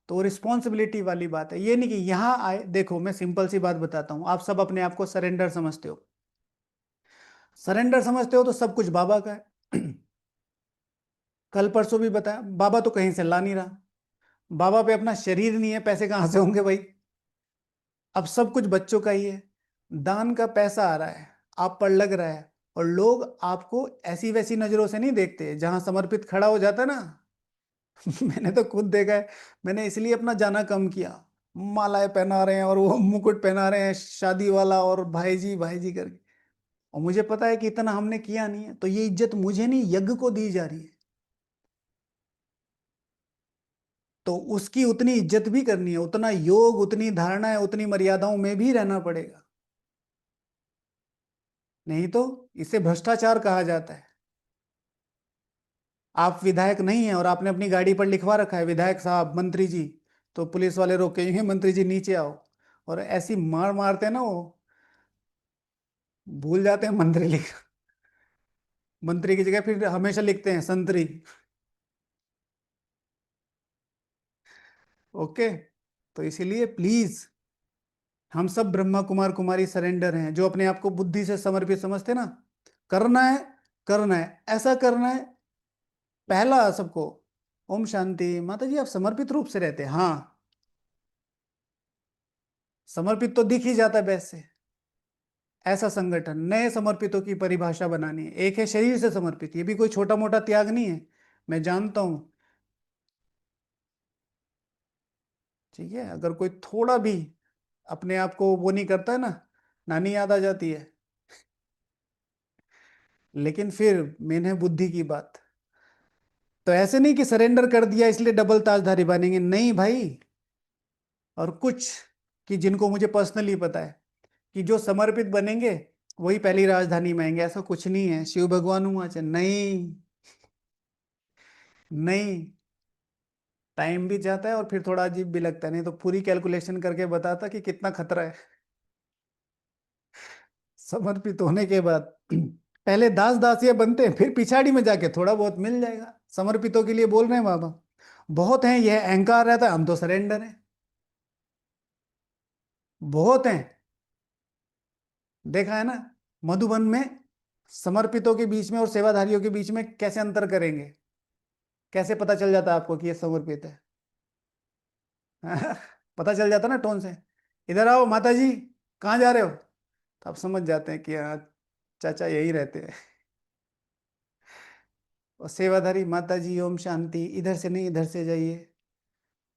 तो रिस्पॉन्सिबिलिटी वाली बात है, ये नहीं कि यहाँ आए। देखो मैं सिंपल सी बात बताता हूँ, आप सब अपने आप को सरेंडर समझते हो। सरेंडर समझते हो तो सब कुछ बाबा का है। कल परसों भी बताया, बाबा तो कहीं से ला नहीं रहा। बाबा पे अपना शरीर नहीं है, पैसे कहाँ से होंगे भाई। अब सब कुछ बच्चों का ही है। दान का पैसा आ रहा है, आप पर लग रहा है, और लोग आपको ऐसी वैसी नजरों से नहीं देखते। जहां समर्पित खड़ा हो जाता है ना, मैंने तो खुद देखा है। मैंने इसलिए अपना जाना कम किया। मालाएं पहना रहे हैं और वो मुकुट पहना रहे हैं शादी वाला, और भाई जी करके। और मुझे पता है कि इतना हमने किया नहीं है, तो ये इज्जत मुझे नहीं यज्ञ को दी जा रही है। तो उसकी उतनी इज्जत भी करनी है, उतना योग, उतनी धारणा है, उतनी मर्यादाओं में भी रहना पड़ेगा। नहीं तो इसे भ्रष्टाचार कहा जाता है। आप विधायक नहीं है और आपने अपनी गाड़ी पर लिखवा रखा है विधायक साहब मंत्री जी, तो पुलिस वाले रोकेंगे मंत्री जी नीचे आओ। और ऐसी मार मारते हैं ना वो, भूल जाते हैं मंत्री लिख। मंत्री की जगह फिर हमेशा लिखते हैं संतरी। ओके, तो इसीलिए प्लीज, हम सब ब्रह्मा कुमार कुमारी सरेंडर हैं जो अपने आप को बुद्धि से समर्पित समझते हैं ना। करना है, करना है, ऐसा करना है। पहला सबको, ओम शांति माता जी, आप समर्पित रूप से रहते हैं? हाँ। समर्पित तो दिख ही जाता है बैस से। ऐसा संगठन, नए समर्पितों की परिभाषा बनानी है। एक है शरीर से समर्पित, ये भी कोई छोटा मोटा त्याग नहीं है, मैं जानता हूं। ठीक है, अगर कोई थोड़ा भी अपने आप को वो नहीं करता है ना, नानी याद आ जाती है। लेकिन फिर मेन है बुद्धि की बात। तो ऐसे नहीं कि सरेंडर कर दिया इसलिए डबल ताजधारी बनेंगे, नहीं भाई। और कुछ कि जिनको मुझे पर्सनली पता है कि जो समर्पित बनेंगे वही पहली राजधानी में आएंगे, ऐसा कुछ नहीं है। शिव भगवान हुआ चाहे नहीं, नहीं। टाइम भी जाता है और फिर थोड़ा अजीब भी लगता है, नहीं तो पूरी कैलकुलेशन करके बताता कि कितना खतरा है। समर्पित होने के बाद पहले दास दासिया बनते हैं, फिर पिछाड़ी में जाके थोड़ा बहुत मिल जाएगा। समर्पितों के लिए बोल रहे हैं बाबा, बहुत हैं। यह अहंकार रहता है, हम तो सरेंडर हैं। बहुत हैं। देखा है ना, मधुबन में समर्पितों के बीच में और सेवाधारियों के बीच में कैसे अंतर करेंगे, कैसे पता चल जाता है आपको कि ये समर्पित है। पता चल जाता ना टोन से। इधर आओ माता जी, कहाँ जा रहे हो, तो आप समझ जाते हैं कि हाँ, चाचा यही रहते हैं। और सेवाधारी माता जी ओम शांति, इधर से नहीं इधर से जाइए,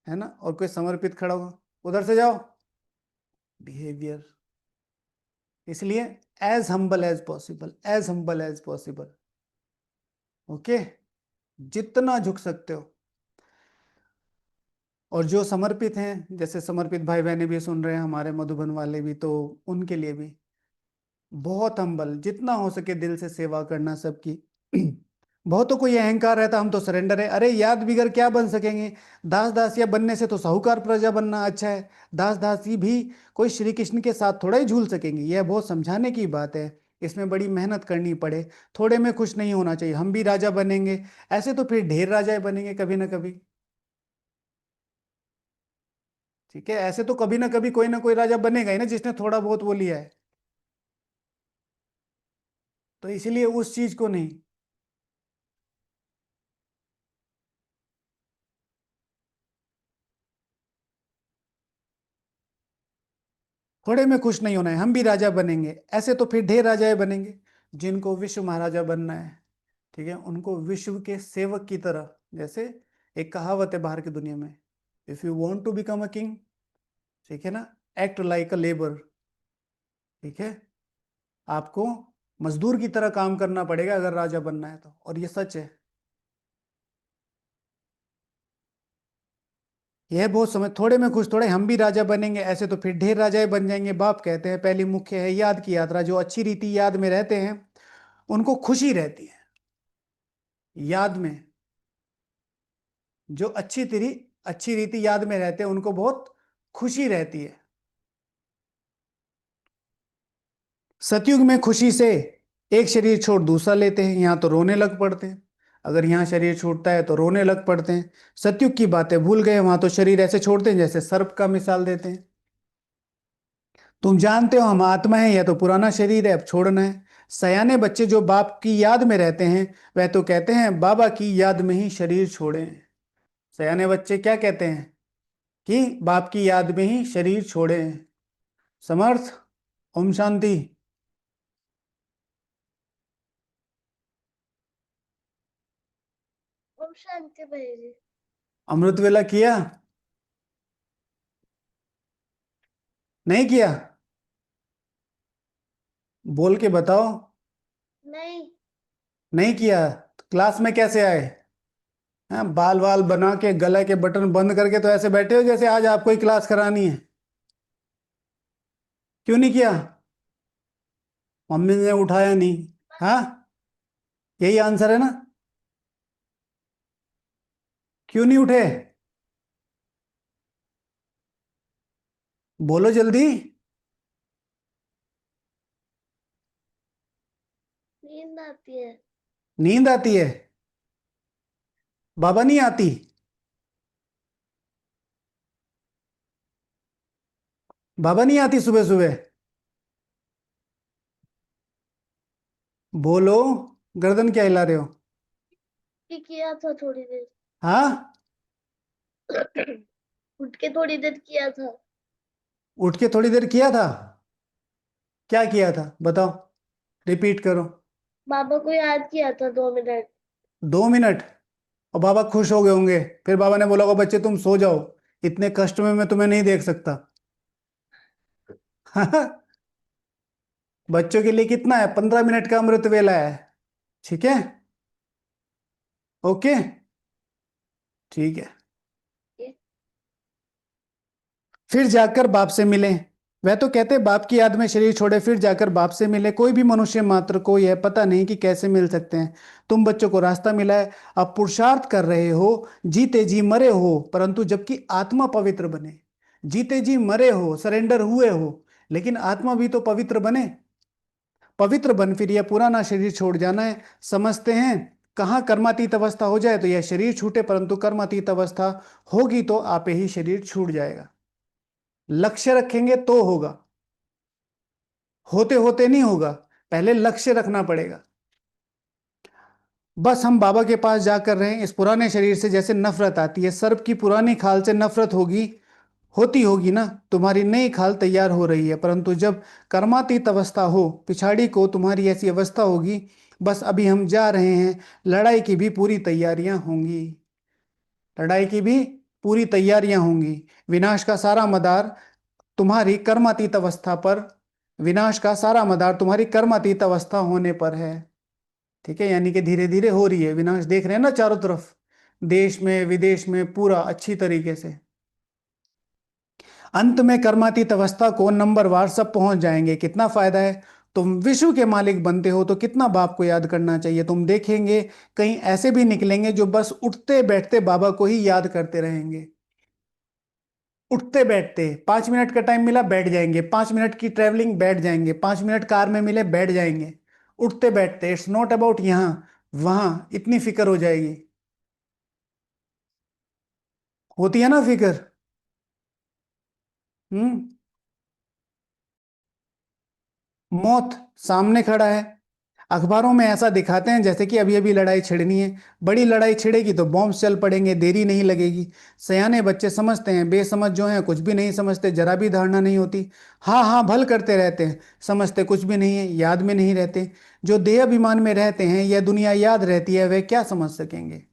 है ना। और कोई समर्पित खड़ा हो, उधर से जाओ, बिहेवियर। इसलिए as humble as possible, as humble as possible. Okay, जितना झुक सकते हो। और जो समर्पित हैं, जैसे समर्पित भाई बहनें भी सुन रहे हैं हमारे मधुबन वाले भी, तो उनके लिए भी बहुत हम्बल, जितना हो सके दिल से सेवा करना सबकी। बहुतों को ये अहंकार रहता हम तो सरेंडर है, अरे याद बिगर क्या बन सकेंगे। दास दासिया बनने से तो साहूकार प्रजा बनना अच्छा है। दास दासी भी कोई श्री कृष्ण के साथ थोड़ा ही झूल सकेंगे, यह बहुत समझाने की बात है। इसमें बड़ी मेहनत करनी पड़े, थोड़े में खुश नहीं होना चाहिए। हम भी राजा बनेंगे, ऐसे तो फिर ढेर राजाएं बनेंगे कभी ना कभी। ठीक है, ऐसे तो कभी ना कोई राजा बनेगा ही ना, जिसने थोड़ा बहुत वो लिया है। तो इसीलिए उस चीज को नहीं। थोड़े में खुश नहीं होना है, हम भी राजा बनेंगे, ऐसे तो फिर ढेर राजाएं बनेंगे। जिनको विश्व महाराजा बनना है, ठीक है, उनको विश्व के सेवक की तरह, जैसे एक कहावत है बाहर की दुनिया में, if you want to become a king, ठीक है ना, एक्ट लाइक अ लेबर। ठीक है, आपको मजदूर की तरह काम करना पड़ेगा अगर राजा बनना है तो, और ये सच है। यह बहुत समय, थोड़े में खुश, थोड़े हम भी राजा बनेंगे, ऐसे तो फिर ढेर राजाएं बन जाएंगे। बाप कहते हैं पहली मुख्य है याद की यात्रा। जो अच्छी रीति याद में रहते हैं उनको खुशी रहती है याद में। जो अच्छी रीति याद में रहते हैं उनको बहुत खुशी रहती है। सतयुग में खुशी से एक शरीर छोड़ दूसरा लेते हैं, यहाँ तो रोने लग पड़ते हैं। अगर यहाँ शरीर छूटता है तो रोने लग पड़ते हैं। सतयुग की बातें भूल गए, वहां तो शरीर ऐसे छोड़ते हैं जैसे सर्प का मिसाल देते हैं। तुम जानते हो हम आत्मा है, यह तो पुराना शरीर है, अब छोड़ना है। सयाने बच्चे जो बाप की याद में रहते हैं वह तो कहते हैं बाबा की याद में ही शरीर छोड़ें। सयाने बच्चे क्या कहते हैं कि बाप की याद में ही शरीर छोड़ें। समर्थ, ओम शांति। ओम शांति भाई जी। अमृत वेला किया? नहीं किया? बोल के बताओ। नहीं। नहीं किया? क्लास में कैसे आए? हाँ, बाल वाल बना के गले के बटन बंद करके तो ऐसे बैठे हो जैसे आज आपको ही क्लास करानी है। क्यों नहीं किया? मम्मी ने उठाया नहीं? हाँ, यही आंसर है ना? क्यों नहीं उठे? बोलो जल्दी। नींद आती है। नींद आती है? बाबा नहीं आती? बाबा नहीं आती सुबह सुबह? बोलो, गर्दन क्या हिला रहे हो? कि किया था थोड़ी देर। हाँ, उठ के थोड़ी देर किया था। उठ के थोड़ी देर किया था? क्या किया था बताओ, रिपीट करो। बाबा को याद किया था 2 मिनट। 2 मिनट? और बाबा खुश हो गए होंगे, फिर बाबा ने बोला होगा बच्चे तुम सो जाओ, इतने कष्ट में मैं तुम्हें नहीं देख सकता। बच्चों के लिए कितना है, 15 मिनट का अमृत वेला है। ठीक है, ओके, ठीक है। फिर जाकर बाप से मिले। वह तो कहते बाप की याद में शरीर छोड़े फिर जाकर बाप से मिले। कोई भी मनुष्य मात्र को यह पता नहीं कि कैसे मिल सकते हैं। तुम बच्चों को रास्ता मिला है, अब पुरुषार्थ कर रहे हो, जीते जी मरे हो, परंतु जबकि आत्मा पवित्र बने। जीते जी मरे हो, सरेंडर हुए हो, लेकिन आत्मा भी तो पवित्र बने। पवित्र बन फिर यह पुराना शरीर छोड़ जाना है। समझते हैं कहाँ कर्मातीत अवस्था हो जाए तो यह शरीर छूटे, परंतु कर्मातीत अवस्था होगी तो आपे ही शरीर छूट जाएगा। लक्ष्य रखेंगे तो होगा, होते होते नहीं होगा, पहले लक्ष्य रखना पड़ेगा। बस हम बाबा के पास जाकर रहे हैं। इस पुराने शरीर से जैसे नफरत आती है, सर्प की पुरानी खाल से नफरत होगी, होती होगी ना। तुम्हारी नई खाल तैयार हो रही है, परंतु जब कर्मातीत अवस्था हो पिछाड़ी को तुम्हारी ऐसी अवस्था होगी। बस अभी हम जा रहे हैं, लड़ाई की भी पूरी तैयारियां होंगी। लड़ाई की भी पूरी तैयारियां होंगी। विनाश का सारा मदार तुम्हारी कर्मातीत अवस्था पर, विनाश का सारा मदार तुम्हारी कर्मातीत अवस्था होने पर है। ठीक है, यानी कि धीरे धीरे हो रही है विनाश, देख रहे हैं ना चारों तरफ, देश में विदेश में पूरा अच्छी तरीके से। अंत में कर्मातीत अवस्था को नंबर वार सब पहुंच जाएंगे। कितना फायदा है, तुम विश्व के मालिक बनते हो तो कितना बाप को याद करना चाहिए। तुम देखेंगे कहीं ऐसे भी निकलेंगे जो बस उठते बैठते बाबा को ही याद करते रहेंगे। उठते बैठते 5 मिनट का टाइम मिला बैठ जाएंगे, 5 मिनट की ट्रेवलिंग बैठ जाएंगे, 5 मिनट कार में मिले बैठ जाएंगे। उठते बैठते, इट्स नॉट अबाउट यहाँ वहां, इतनी फिक्र हो जाएगी। होती है ना फिक्र। हम्म। मौत सामने खड़ा है। अखबारों में ऐसा दिखाते हैं जैसे कि अभी अभी लड़ाई छिड़नी है। बड़ी लड़ाई छिड़ेगी तो बॉम्ब चल पड़ेंगे, देरी नहीं लगेगी। सयाने बच्चे समझते हैं, बेसमझ जो हैं कुछ भी नहीं समझते, जरा भी धारणा नहीं होती। हाँ हाँ भल करते रहते हैं, समझते कुछ भी नहीं है, याद में नहीं रहते। जो देह अभिमान में रहते हैं यह दुनिया याद रहती है, वे क्या समझ सकेंगे।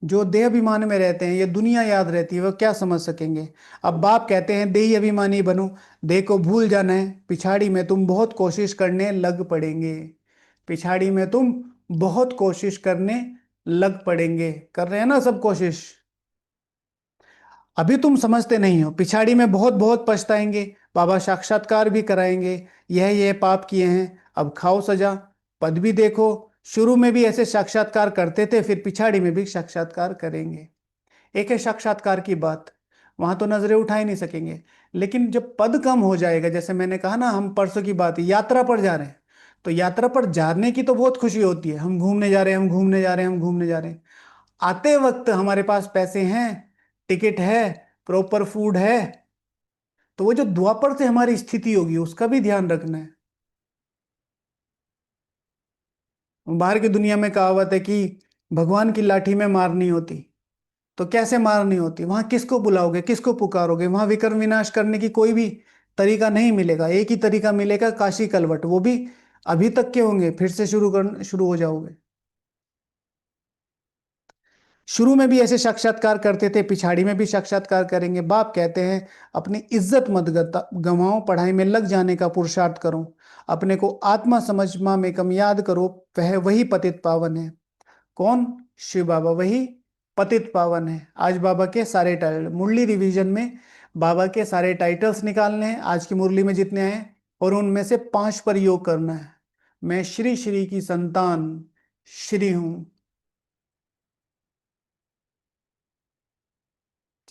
जो देह अभिमान में रहते हैं ये दुनिया याद रहती है, वो क्या समझ सकेंगे। अब बाप कहते हैं देही अभिमानी बनो, देह को भूल जाना है, पिछाड़ी में तुम बहुत कोशिश करने लग पड़ेंगे। पिछाड़ी में तुम बहुत कोशिश करने लग पड़ेंगे, कर रहे हैं ना सब कोशिश। अभी तुम समझते नहीं हो, पिछाड़ी में बहुत बहुत पछताएंगे। बाबा साक्षात्कार भी कराएंगे, यह पाप किए हैं, अब खाओ सजा। पद भी देखो, शुरू में भी ऐसे साक्षात्कार करते थे, फिर पिछाड़ी में भी साक्षात्कार करेंगे। एक है साक्षात्कार की बात, वहां तो नजरें उठा ही नहीं सकेंगे। लेकिन जब पद कम हो जाएगा, जैसे मैंने कहा ना, हम परसों की बात यात्रा पर जा रहे हैं, तो यात्रा पर जाने की तो बहुत खुशी होती है, हम घूमने जा रहे हैं, हम घूमने जा रहे हैं, हम घूमने जा रहे हैं। आते वक्त हमारे पास पैसे हैं, टिकट है, प्रॉपर फूड है, तो वो जो द्वापर से हमारी स्थिति होगी उसका भी ध्यान रखना है। बाहर की दुनिया में कहावत है कि भगवान की लाठी में मार नहीं होती, तो कैसे मार नहीं होती, वहां किसको बुलाओगे, किसको पुकारोगे। वहां विकर्म विनाश करने की कोई भी तरीका नहीं मिलेगा, एक ही तरीका मिलेगा, काशी कलवट, वो भी अभी तक के होंगे, फिर से शुरू हो जाओगे। शुरू में भी ऐसे साक्षात्कार करते थे, पिछाड़ी में भी साक्षात्कार करेंगे। बाप कहते हैं अपनी इज्जत मत गंवाओ, पढ़ाई में लग जाने का पुरुषार्थ करो, अपने को आत्मा समझ में कम याद करो, वह वही पतित पावन है। कौन? शिव बाबा, वही पतित पावन है। आज बाबा के सारे टाइटल मुरली रिवीजन में, बाबा के सारे टाइटल्स निकालने हैं आज की मुरली में जितने आए, और उनमें से 5 पर योग करना है। मैं श्री श्री की संतान श्री हूं।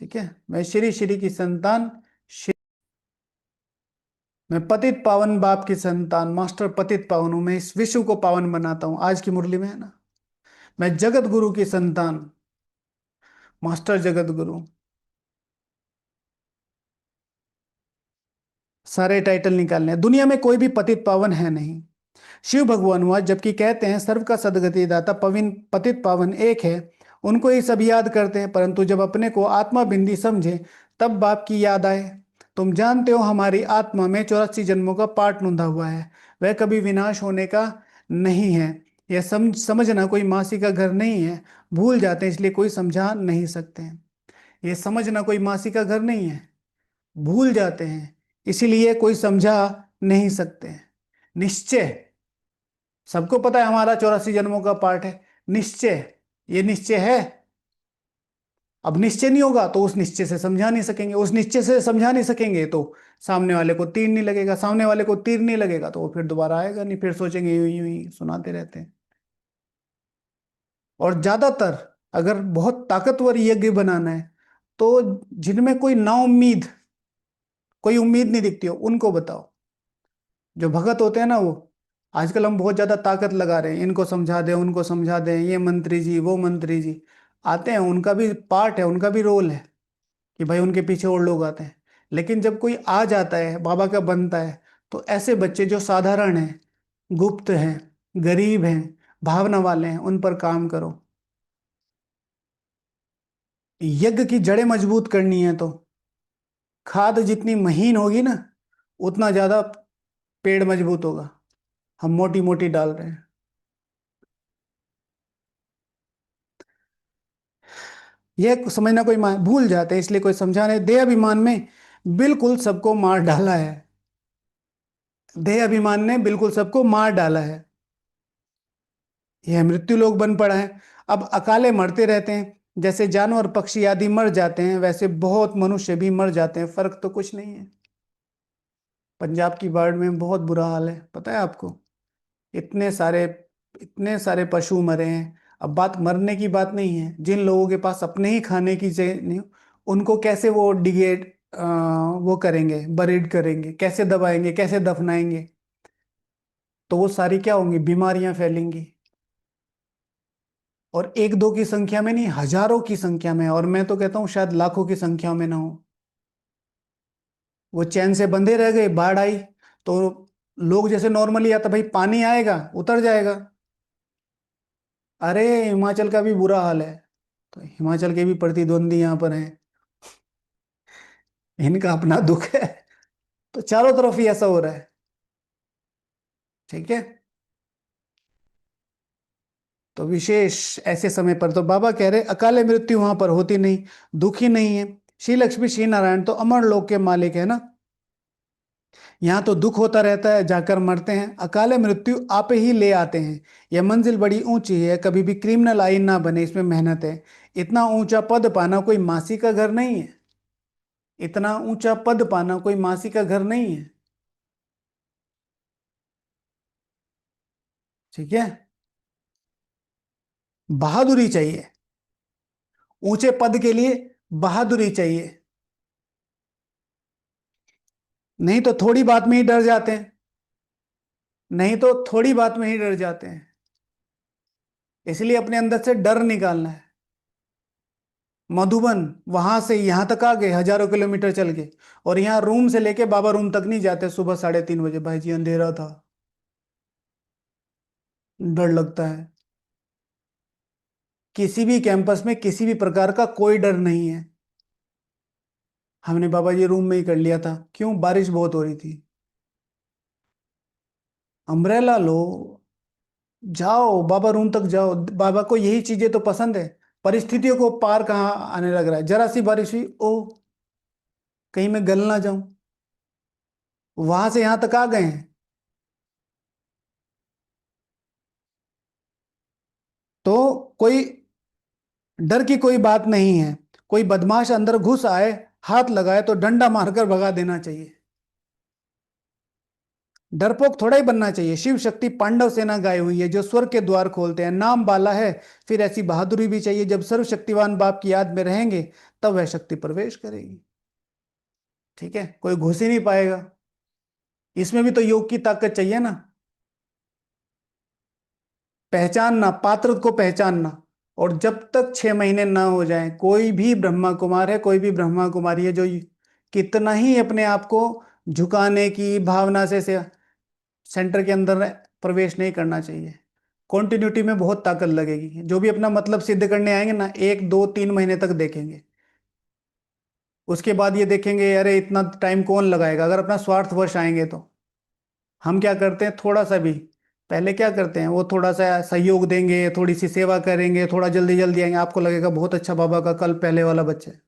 ठीक है, मैं श्री श्री की संतान श्री, मैं पतित पावन बाप की संतान, मास्टर पतित पावन हूं, मैं इस विश्व को पावन बनाता हूं। आज की मुरली में है ना, मैं जगत गुरु की संतान, मास्टर जगत गुरु। सारे टाइटल निकालने हैं, दुनिया में कोई भी पतित पावन है नहीं। शिव भगवान हुआ, जबकि कहते हैं सर्व का सदगति दाता पविन पतित पावन एक है, उनको ही सब याद करते हैं, परंतु जब अपने को आत्मा बिंदी समझे तब बाप की याद आए। तुम जानते हो हमारी आत्मा में 84 जन्मों का पाठ नूंधा हुआ है, वह कभी विनाश होने का नहीं है। यह समझना कोई मासी का घर नहीं है, भूल जाते हैं इसलिए कोई समझा नहीं सकते हैं। यह समझना कोई मासी का घर नहीं है, भूल जाते हैं इसीलिए कोई समझा नहीं सकते हैं। निश्चय, सबको पता है हमारा 84 जन्मों का पाठ है। निश्चय, ये निश्चय है। अब निश्चय नहीं होगा तो उस निश्चय से समझा नहीं सकेंगे, उस निश्चय से समझा नहीं सकेंगे तो सामने वाले को तीर नहीं लगेगा, सामने वाले को तीर नहीं लगेगा तो वो फिर दोबारा आएगा नहीं, फिर सोचेंगे यूं यूं ही सुनाते रहते हैं। और ज्यादातर, अगर बहुत ताकतवर यज्ञ बनाना है तो जिनमें कोई ना उम्मीद, कोई उम्मीद नहीं दिखती हो उनको बताओ। जो भगत होते हैं ना वो, आजकल हम बहुत ज्यादा ताकत लगा रहे हैं, इनको समझा दें उनको समझा दें, ये मंत्री जी वो मंत्री जी आते हैं, उनका भी पार्ट है, उनका भी रोल है कि भाई उनके पीछे और लोग आते हैं। लेकिन जब कोई आ जाता है बाबा का बनता है, तो ऐसे बच्चे जो साधारण हैं, गुप्त हैं, गरीब हैं, भावना वाले हैं, उन पर काम करो। यज्ञ की जड़ें मजबूत करनी है तो खाद जितनी महीन होगी ना, उतना ज्यादा पेड़ मजबूत होगा। हम मोटी मोटी डाल रहे हैं। यह समझना कोई भूल जाते हैं इसलिए कोई समझाने, देह अभिमान में बिल्कुल सबको मार डाला है। देह अभिमान ने बिल्कुल सबको मार डाला है, यह मृत्यु लोक बन पड़ा है। अब अकाले मरते रहते हैं, जैसे जानवर पक्षी आदि मर जाते हैं वैसे बहुत मनुष्य भी मर जाते हैं, फर्क तो कुछ नहीं है। पंजाब की बाढ़ में बहुत बुरा हाल है, पता है आपको? इतने सारे इतने सारे पशु मरे हैं। अब बात मरने की बात नहीं है, जिन लोगों के पास अपने ही खाने की चीज नहीं, उनको कैसे वो डिगेट वो करेंगे, बरीड करेंगे, कैसे दबाएंगे, कैसे दफनाएंगे? तो वो सारी क्या होंगी, बीमारियां फैलेंगी। और एक दो की संख्या में नहीं, हजारों की संख्या में, और मैं तो कहता हूँ शायद लाखों की संख्या में ना हो। वो चैन से बंधे रह गए, बाढ़ आई तो लोग जैसे नॉर्मली आता, भाई पानी आएगा उतर जाएगा। अरे हिमाचल का भी बुरा हाल है। तो हिमाचल के भी प्रतिद्वंदी यहाँ पर हैं, इनका अपना दुख है। तो चारों तरफ ही ऐसा हो रहा है। ठीक है। तो विशेष ऐसे समय पर तो बाबा कह रहे अकाले मृत्यु वहां पर होती नहीं, दुखी नहीं है। श्री लक्ष्मी श्री नारायण तो अमर लोक के मालिक है ना। यहाँ तो दुख होता रहता है, जाकर मरते हैं, अकाले मृत्यु आप ही ले आते हैं। यह मंजिल बड़ी ऊंची है, कभी भी क्रिमिनल आइन ना बने, इसमें मेहनत है। इतना ऊंचा पद पाना कोई मासी का घर नहीं है। इतना ऊंचा पद पाना कोई मासी का घर नहीं है। ठीक है। बहादुरी चाहिए। ऊंचे पद के लिए बहादुरी चाहिए। नहीं तो थोड़ी बात में ही डर जाते हैं। नहीं तो थोड़ी बात में ही डर जाते हैं। इसलिए अपने अंदर से डर निकालना है। मधुबन, वहां से यहां तक आ गए, हजारों किलोमीटर चल के। और यहाँ रूम से लेके बाबा रूम तक नहीं जाते सुबह 3:30 बजे, भाई जी अंधेरा था। डर लगता है। किसी भी कैंपस में किसी भी प्रकार का कोई डर नहीं है। हमने बाबा जी रूम में ही कर लिया था, क्यों? बारिश बहुत हो रही थी। अम्ब्रेला लो, जाओ बाबा रूम तक जाओ। बाबा को यही चीजें तो पसंद है। परिस्थितियों को पार कहाँ आने लग रहा है, जरा सी बारिश हुई, ओ कहीं मैं गल ना जाऊं। वहां से यहां तक आ गए हैं। तो कोई डर की कोई बात नहीं है। कोई बदमाश अंदर घुस आए, हाथ लगाए तो डंडा मारकर भगा देना चाहिए। डरपोक थोड़ा ही बनना चाहिए। शिव शक्ति पांडव सेना गाई हुई है, जो स्वर्ग के द्वार खोलते हैं, नाम बाला है। फिर ऐसी बहादुरी भी चाहिए, जब सर्वशक्तिवान बाप की याद में रहेंगे तब वह शक्ति प्रवेश करेगी। ठीक है, कोई घुस ही नहीं पाएगा। इसमें भी तो योग की ताकत चाहिए ना। पहचानना, पात्र को पहचानना। और जब तक 6 महीने ना हो जाए, कोई भी ब्रह्मा कुमार है, कोई भी ब्रह्मा कुमारी है, जो कितना ही अपने आप को झुकाने की भावना से सेंटर के अंदर प्रवेश नहीं करना चाहिए। कॉन्टिन्यूटी में बहुत ताकत लगेगी। जो भी अपना मतलब सिद्ध करने आएंगे ना, 1 2 3 महीने तक देखेंगे। उसके बाद ये देखेंगे, अरे इतना टाइम कौन लगाएगा, अगर अपना स्वार्थवश आएंगे तो। हम क्या करते हैं, थोड़ा सा भी पहले क्या करते हैं, वो थोड़ा सा सहयोग देंगे, थोड़ी सी सेवा करेंगे, थोड़ा जल्दी जल्दी आएंगे, आपको लगेगा बहुत अच्छा, बाबा का कल पहले वाला बच्चा है।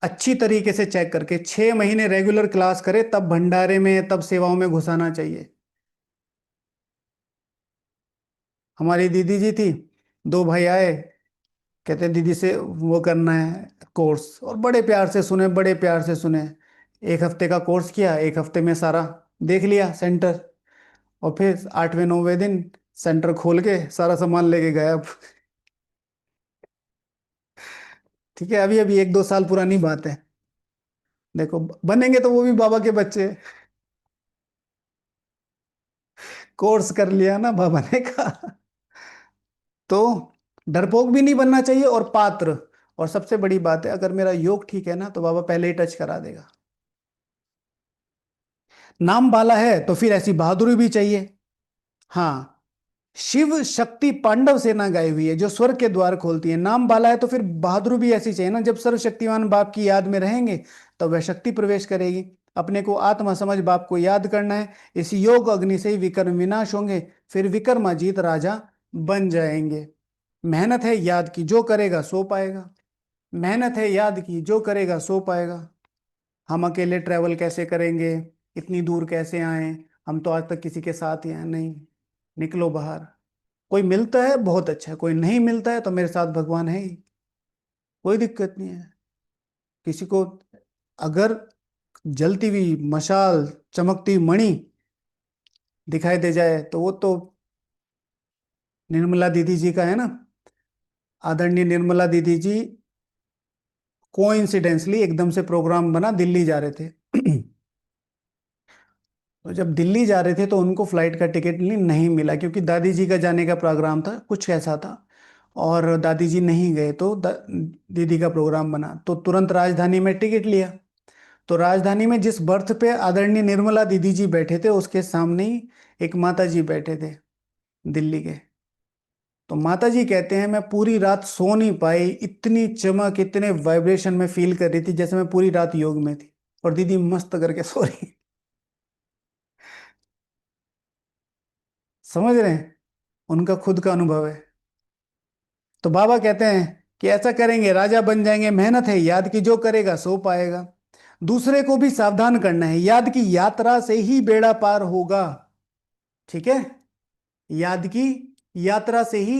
अच्छी तरीके से चेक करके 6 महीने रेगुलर क्लास करे, तब भंडारे में, तब सेवाओं में घुसाना चाहिए। हमारी दीदी जी थी, दो भाई आए, कहते दीदी से वो करना है कोर्स, और बड़े प्यार से सुने, बड़े प्यार से सुने। 1 हफ्ते का कोर्स किया, 1 हफ्ते में सारा देख लिया सेंटर। और फिर 8वें 9वें दिन सेंटर खोल के सारा सामान लेके गए अब। ठीक है, अभी अभी 1 2 साल पुरानी बात है। देखो बनेंगे तो वो भी बाबा के बच्चे। कोर्स कर लिया ना बाबा ने कहा। तो डरपोक भी नहीं बनना चाहिए, और पात्र। और सबसे बड़ी बात है, अगर मेरा योग ठीक है ना, तो बाबा पहले ही टच करा देगा। नाम बाला है तो फिर ऐसी बहादुरी भी चाहिए। हाँ, शिव शक्ति पांडव सेना गाई हुई है, जो स्वर्ग के द्वार खोलती है। नाम बाला है तो फिर बहादुरी भी ऐसी चाहिए ना, जब सर्वशक्तिमान बाप की याद में रहेंगे तो वह शक्ति प्रवेश करेगी। अपने को आत्मा समझ बाप को याद करना है। इस योग अग्नि से ही विकर्म विनाश होंगे, फिर विक्रमाजीत राजा बन जाएंगे। मेहनत है याद की, जो करेगा सो पाएगा। मेहनत है याद की, जो करेगा सो पाएगा। हम अकेले ट्रैवल कैसे करेंगे, इतनी दूर कैसे आए? हम तो आज तक किसी के साथ ही हैं नहीं। निकलो बाहर। कोई मिलता है बहुत अच्छा है, कोई नहीं मिलता है तो मेरे साथ भगवान है ही, कोई दिक्कत नहीं है किसी को। अगर जलती हुई मशाल, चमकती मणि दिखाई दे जाए तो वो तो निर्मला दीदी जी का है ना। आदरणीय निर्मला दीदी जी कोइंसिडेंसली एकदम से प्रोग्राम बना, दिल्ली जा रहे थे। तो जब दिल्ली जा रहे थे तो उनको फ्लाइट का टिकट नहीं मिला, क्योंकि दादी जी का जाने का प्रोग्राम था, कुछ ऐसा था। और दादी जी नहीं गए तो दीदी का प्रोग्राम बना, तो तुरंत राजधानी में टिकट लिया। तो राजधानी में जिस बर्थ पे आदरणीय निर्मला दीदी जी बैठे थे उसके सामने ही एक माता जी बैठे थे, दिल्ली के। तो माता जी कहते हैं मैं पूरी रात सो नहीं पाई, इतनी चमक इतने वाइब्रेशन में फील कर रही थी जैसे मैं पूरी रात योग में थी, और दीदी मस्त करके सो रही। समझ रहे हैं, उनका खुद का अनुभव है। तो बाबा कहते हैं कि ऐसा करेंगे राजा बन जाएंगे, मेहनत है याद की, जो करेगा सो पाएगा। दूसरे को भी सावधान करना है, याद की यात्रा से ही बेड़ा पार होगा। ठीक है, याद की यात्रा से ही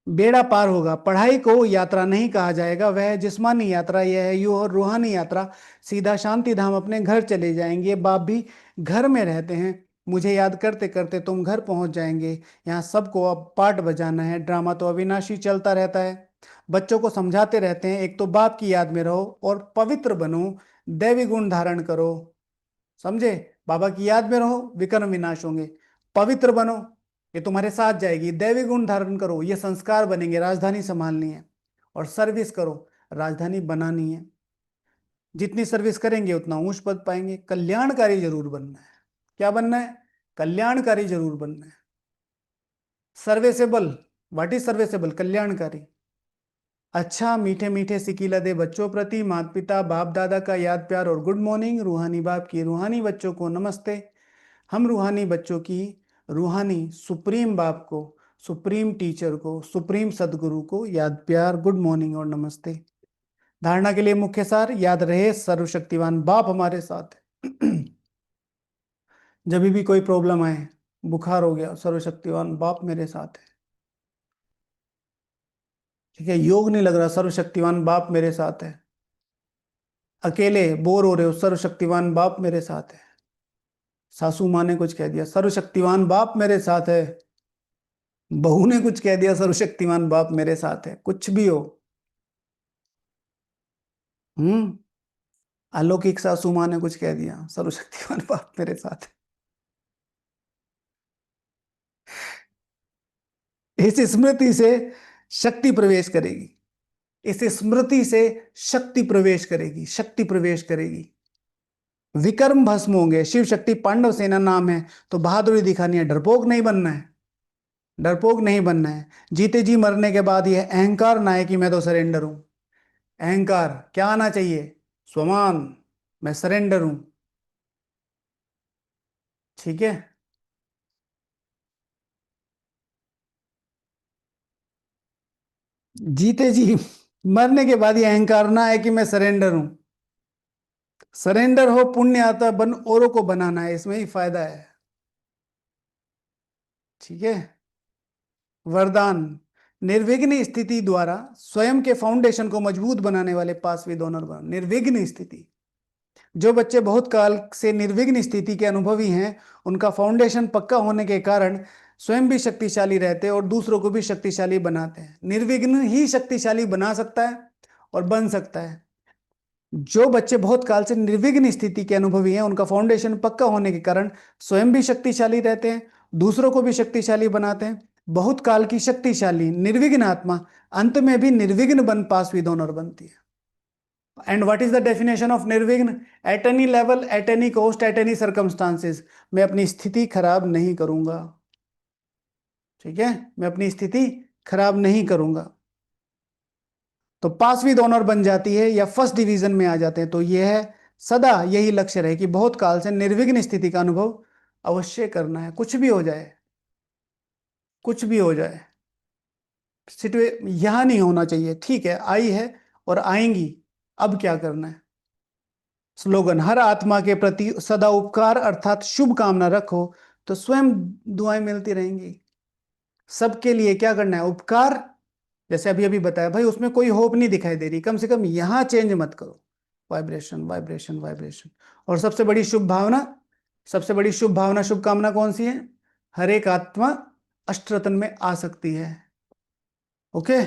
बेड़ा पार होगा। पढ़ाई को यात्रा नहीं कहा जाएगा, वह है जिस्मानी यात्रा, यह है यू और रूहानी यात्रा। सीधा शांति धाम अपने घर चले जाएंगे। बाप भी घर में रहते हैं, मुझे याद करते करते तुम घर पहुंच जाएंगे। यहाँ सबको अब पाठ बजाना है, ड्रामा तो अविनाशी चलता रहता है। बच्चों को समझाते रहते हैं, एक तो बाप की याद में रहो और पवित्र बनो, दैवी गुण धारण करो। समझे, बाबा की याद में रहो, विकर्म विनाश होंगे। पवित्र बनो, ये तुम्हारे साथ जाएगी। दैवी गुण धारण करो, ये संस्कार बनेंगे। राजधानी संभालनी है और सर्विस करो, राजधानी बनानी है। जितनी सर्विस करेंगे उतना ऊंच पद पाएंगे। कल्याणकारी जरूर बनना है। क्या बनना है? कल्याणकारी जरूर बनना है। Serviceable, what is serviceable? कल्याणकारी। अच्छा मीठे मीठे सिकीला दे बच्चों प्रति, माता पिता बाप दादा का याद प्यार और गुड मॉर्निंग। रूहानी बाप की रूहानी बच्चों को नमस्ते। हम रूहानी बच्चों की रूहानी सुप्रीम बाप को, सुप्रीम टीचर को, सुप्रीम सदगुरु को याद प्यार, गुड मॉर्निंग और नमस्ते। धारणा के लिए मुख्य सार याद रहे, सर्वशक्तिवान बाप हमारे साथ है। जब भी कोई प्रॉब्लम आए, बुखार हो गया, सर्वशक्तिवान बाप मेरे साथ है। ठीक है, योग नहीं लग रहा, सर्वशक्तिवान बाप मेरे साथ है। अकेले बोर हो रहे हो, सर्वशक्तिवान बाप मेरे साथ है। सासू माँ ने कुछ कह दिया, सर्वशक्तिवान बाप मेरे साथ है। बहू ने कुछ कह दिया, सर्वशक्तिमान बाप मेरे साथ है। कुछ भी हो, हम्म, अलौकिक सासू माँ ने कुछ कह दिया, सर्वशक्तिमान बाप मेरे साथ है। इस स्मृति से शक्ति प्रवेश करेगी, इस स्मृति से शक्ति प्रवेश करेगी, शक्ति प्रवेश करेगी। विक्रम भस्म होंगे। शिव शक्ति पांडव सेना नाम है, तो बहादुरी दिखानी है, डरपोक नहीं बनना है। डरपोक नहीं बनना है। जीते जी मरने के बाद यह अहंकार ना है कि मैं तो सरेंडर हूं। अहंकार क्या आना चाहिए? स्वमान, मैं सरेंडर हूं। ठीक है, जीते जी मरने के बाद ये अहंकार ना है कि मैं सरेंडर हूं। सरेंडर हो, पुण्य आता है, बन औरों को बनाना है, इसमें ही फायदा है। ठीक है, वरदान। निर्विघ्न स्थिति द्वारा स्वयं के फाउंडेशन को मजबूत बनाने वाले पांचवी डोनर बनो। निर्विघ्न स्थिति, जो बच्चे बहुत काल से निर्विघ्न स्थिति के अनुभवी हैं, उनका फाउंडेशन पक्का होने के कारण स्वयं भी शक्तिशाली रहते हैं और दूसरों को भी शक्तिशाली बनाते हैं। निर्विघ्न ही शक्तिशाली बना सकता है और बन सकता है। जो बच्चे बहुत काल से निर्विघ्न स्थिति के अनुभवी हैं, उनका फाउंडेशन पक्का होने के कारण स्वयं भी शक्तिशाली रहते हैं, दूसरों को भी शक्तिशाली बनाते हैं। बहुत काल की शक्तिशाली निर्विघ्न आत्मा अंत में भी निर्विघ्न बन पासवी डोनर बनती है। And what is the definition of निर्विघ्न? At any level, at any cost, at any circumstances, मैं अपनी स्थिति खराब नहीं करूंगा। ठीक है, मैं अपनी स्थिति खराब नहीं करूंगा। तो पांचवी डोनर बन जाती है या फर्स्ट डिवीजन में आ जाते हैं, तो यह है सदा यही लक्ष्य रहे कि बहुत काल से निर्विघ्न स्थिति का अनुभव अवश्य करना है। कुछ भी हो जाए, कुछ भी हो जाए, सिचुए यहां नहीं होना चाहिए। ठीक है, आई है और आएंगी, अब क्या करना है? स्लोगन, हर आत्मा के प्रति सदा उपकार अर्थात शुभ कामना रखो, तो स्वयं दुआएं मिलती रहेंगी। सबके लिए क्या करना है? उपकार। जैसे अभी अभी बताया भाई, उसमें कोई होप नहीं दिखाई दे रही, कम से कम यहां चेंज मत करो, वाइब्रेशन वाइब्रेशन वाइब्रेशन। और सबसे बड़ी शुभ भावना, सबसे बड़ी शुभ भावना, शुभकामना कौन सी है? हर एक आत्मा अष्टरत्न में आ सकती है। ओके,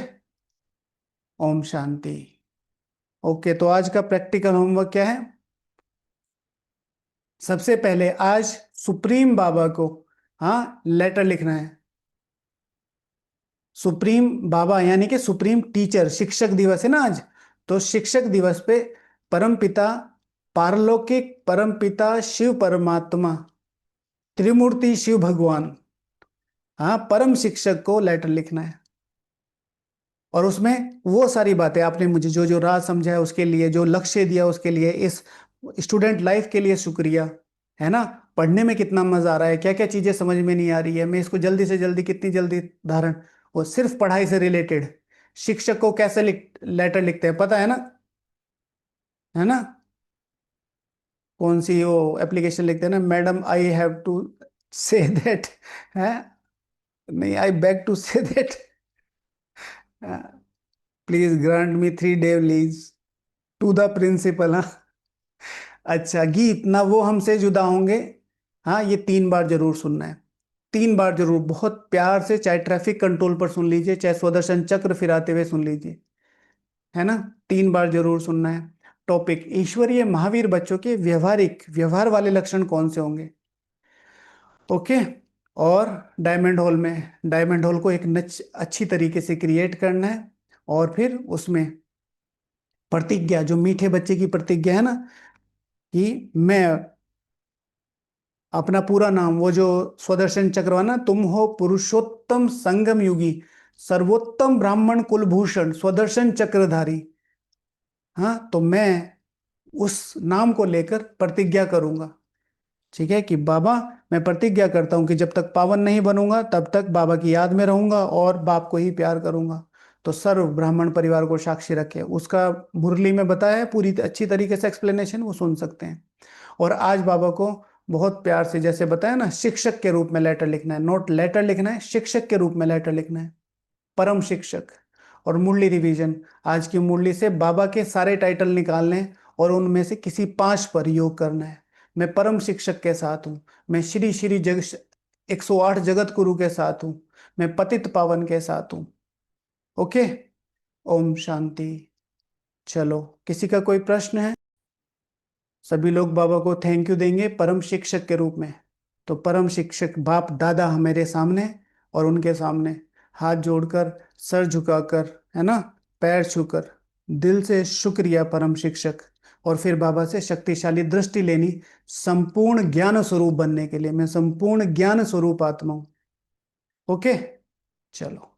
ओम शांति। ओके, तो आज का प्रैक्टिकल होमवर्क क्या है? सबसे पहले आज सुप्रीम बाबा को, हाँ, लेटर लिखना है। सुप्रीम बाबा यानी कि सुप्रीम टीचर, शिक्षक दिवस है ना आज, तो शिक्षक दिवस पे परम पिता, पारलौकिक परम पिता शिव परमात्मा, त्रिमूर्ति शिव भगवान, हाँ, परम शिक्षक को लेटर लिखना है। और उसमें वो सारी बातें आपने मुझे जो जो राह समझाया उसके लिए, जो लक्ष्य दिया उसके लिए, इस स्टूडेंट लाइफ के लिए शुक्रिया, है ना। पढ़ने में कितना मजा आ रहा है, क्या क्या चीजें समझ में नहीं आ रही है, मैं इसको जल्दी से जल्दी कितनी जल्दी धारण, वो सिर्फ पढ़ाई से रिलेटेड। शिक्षक को कैसे लेटर लिखते हैं पता है ना? है ना? कौन सी वो एप्लीकेशन लिखते हैं ना, madam I have to say that, है, नहीं, I beg to say that, please grant me 3 day leave to the principal. हाँ, अच्छा, गीत ना वो हमसे जुदा होंगे, हाँ, ये 3 बार जरूर सुनना है। 3 बार जरूर, बहुत प्यार से, चाहे ट्रैफिक कंट्रोल पर सुन लीजिए, चाहे स्वदर्शन चक्र फिराते हुए सुन लीजिए, है ना। 3 बार जरूर सुनना है। टॉपिक, ईश्वरीय महावीर बच्चों के व्यवहारिक व्यवहार वाले लक्षण कौन से होंगे। ओके। और डायमंड हॉल में, डायमंड हॉल को एक नच अच्छी तरीके से क्रिएट करना है। और फिर उसमें प्रतिज्ञा, जो मीठे बच्चे की प्रतिज्ञा है ना, कि मैं अपना पूरा नाम, वो जो स्वदर्शन चक्रवाना, तुम हो पुरुषोत्तम संगम युगी, सर्वोत्तम ब्राह्मण कुलभूषण स्वदर्शन चक्रधारी, हाँ, तो मैं उस नाम को लेकर प्रतिज्ञा करूंगा। ठीक है, कि बाबा, मैं प्रतिज्ञा करता हूं कि जब तक पावन नहीं बनूंगा तब तक बाबा की याद में रहूंगा और बाप को ही प्यार करूंगा। तो सर्व ब्राह्मण परिवार को साक्षी रखे, उसका मुरली में बताया है पूरी अच्छी तरीके से एक्सप्लेनेशन, वो सुन सकते हैं। और आज बाबा को बहुत प्यार से, जैसे बताया ना, शिक्षक के रूप में लेटर लिखना है, नोट लेटर लिखना है, शिक्षक के रूप में लेटर लिखना है, परम शिक्षक। और मुरली रिवीजन, आज की मुरली से बाबा के सारे टाइटल निकालने हैं और उनमें से किसी 5 पर योग करना है। मैं परम शिक्षक के साथ हूँ, मैं श्री श्री 108 जगत गुरु के साथ हूँ, मैं पतित पावन के साथ हूँ। ओके, ओम शांति। चलो, किसी का कोई प्रश्न है? सभी लोग बाबा को थैंक यू देंगे परम शिक्षक के रूप में। तो परम शिक्षक बाप दादा मेरे सामने, और उनके सामने हाथ जोड़कर, सर झुकाकर, है ना, पैर छूकर, दिल से शुक्रिया परम शिक्षक। और फिर बाबा से शक्तिशाली दृष्टि लेनी, संपूर्ण ज्ञान स्वरूप बनने के लिए। मैं संपूर्ण ज्ञान स्वरूप आत्मा हूं। ओके, चलो।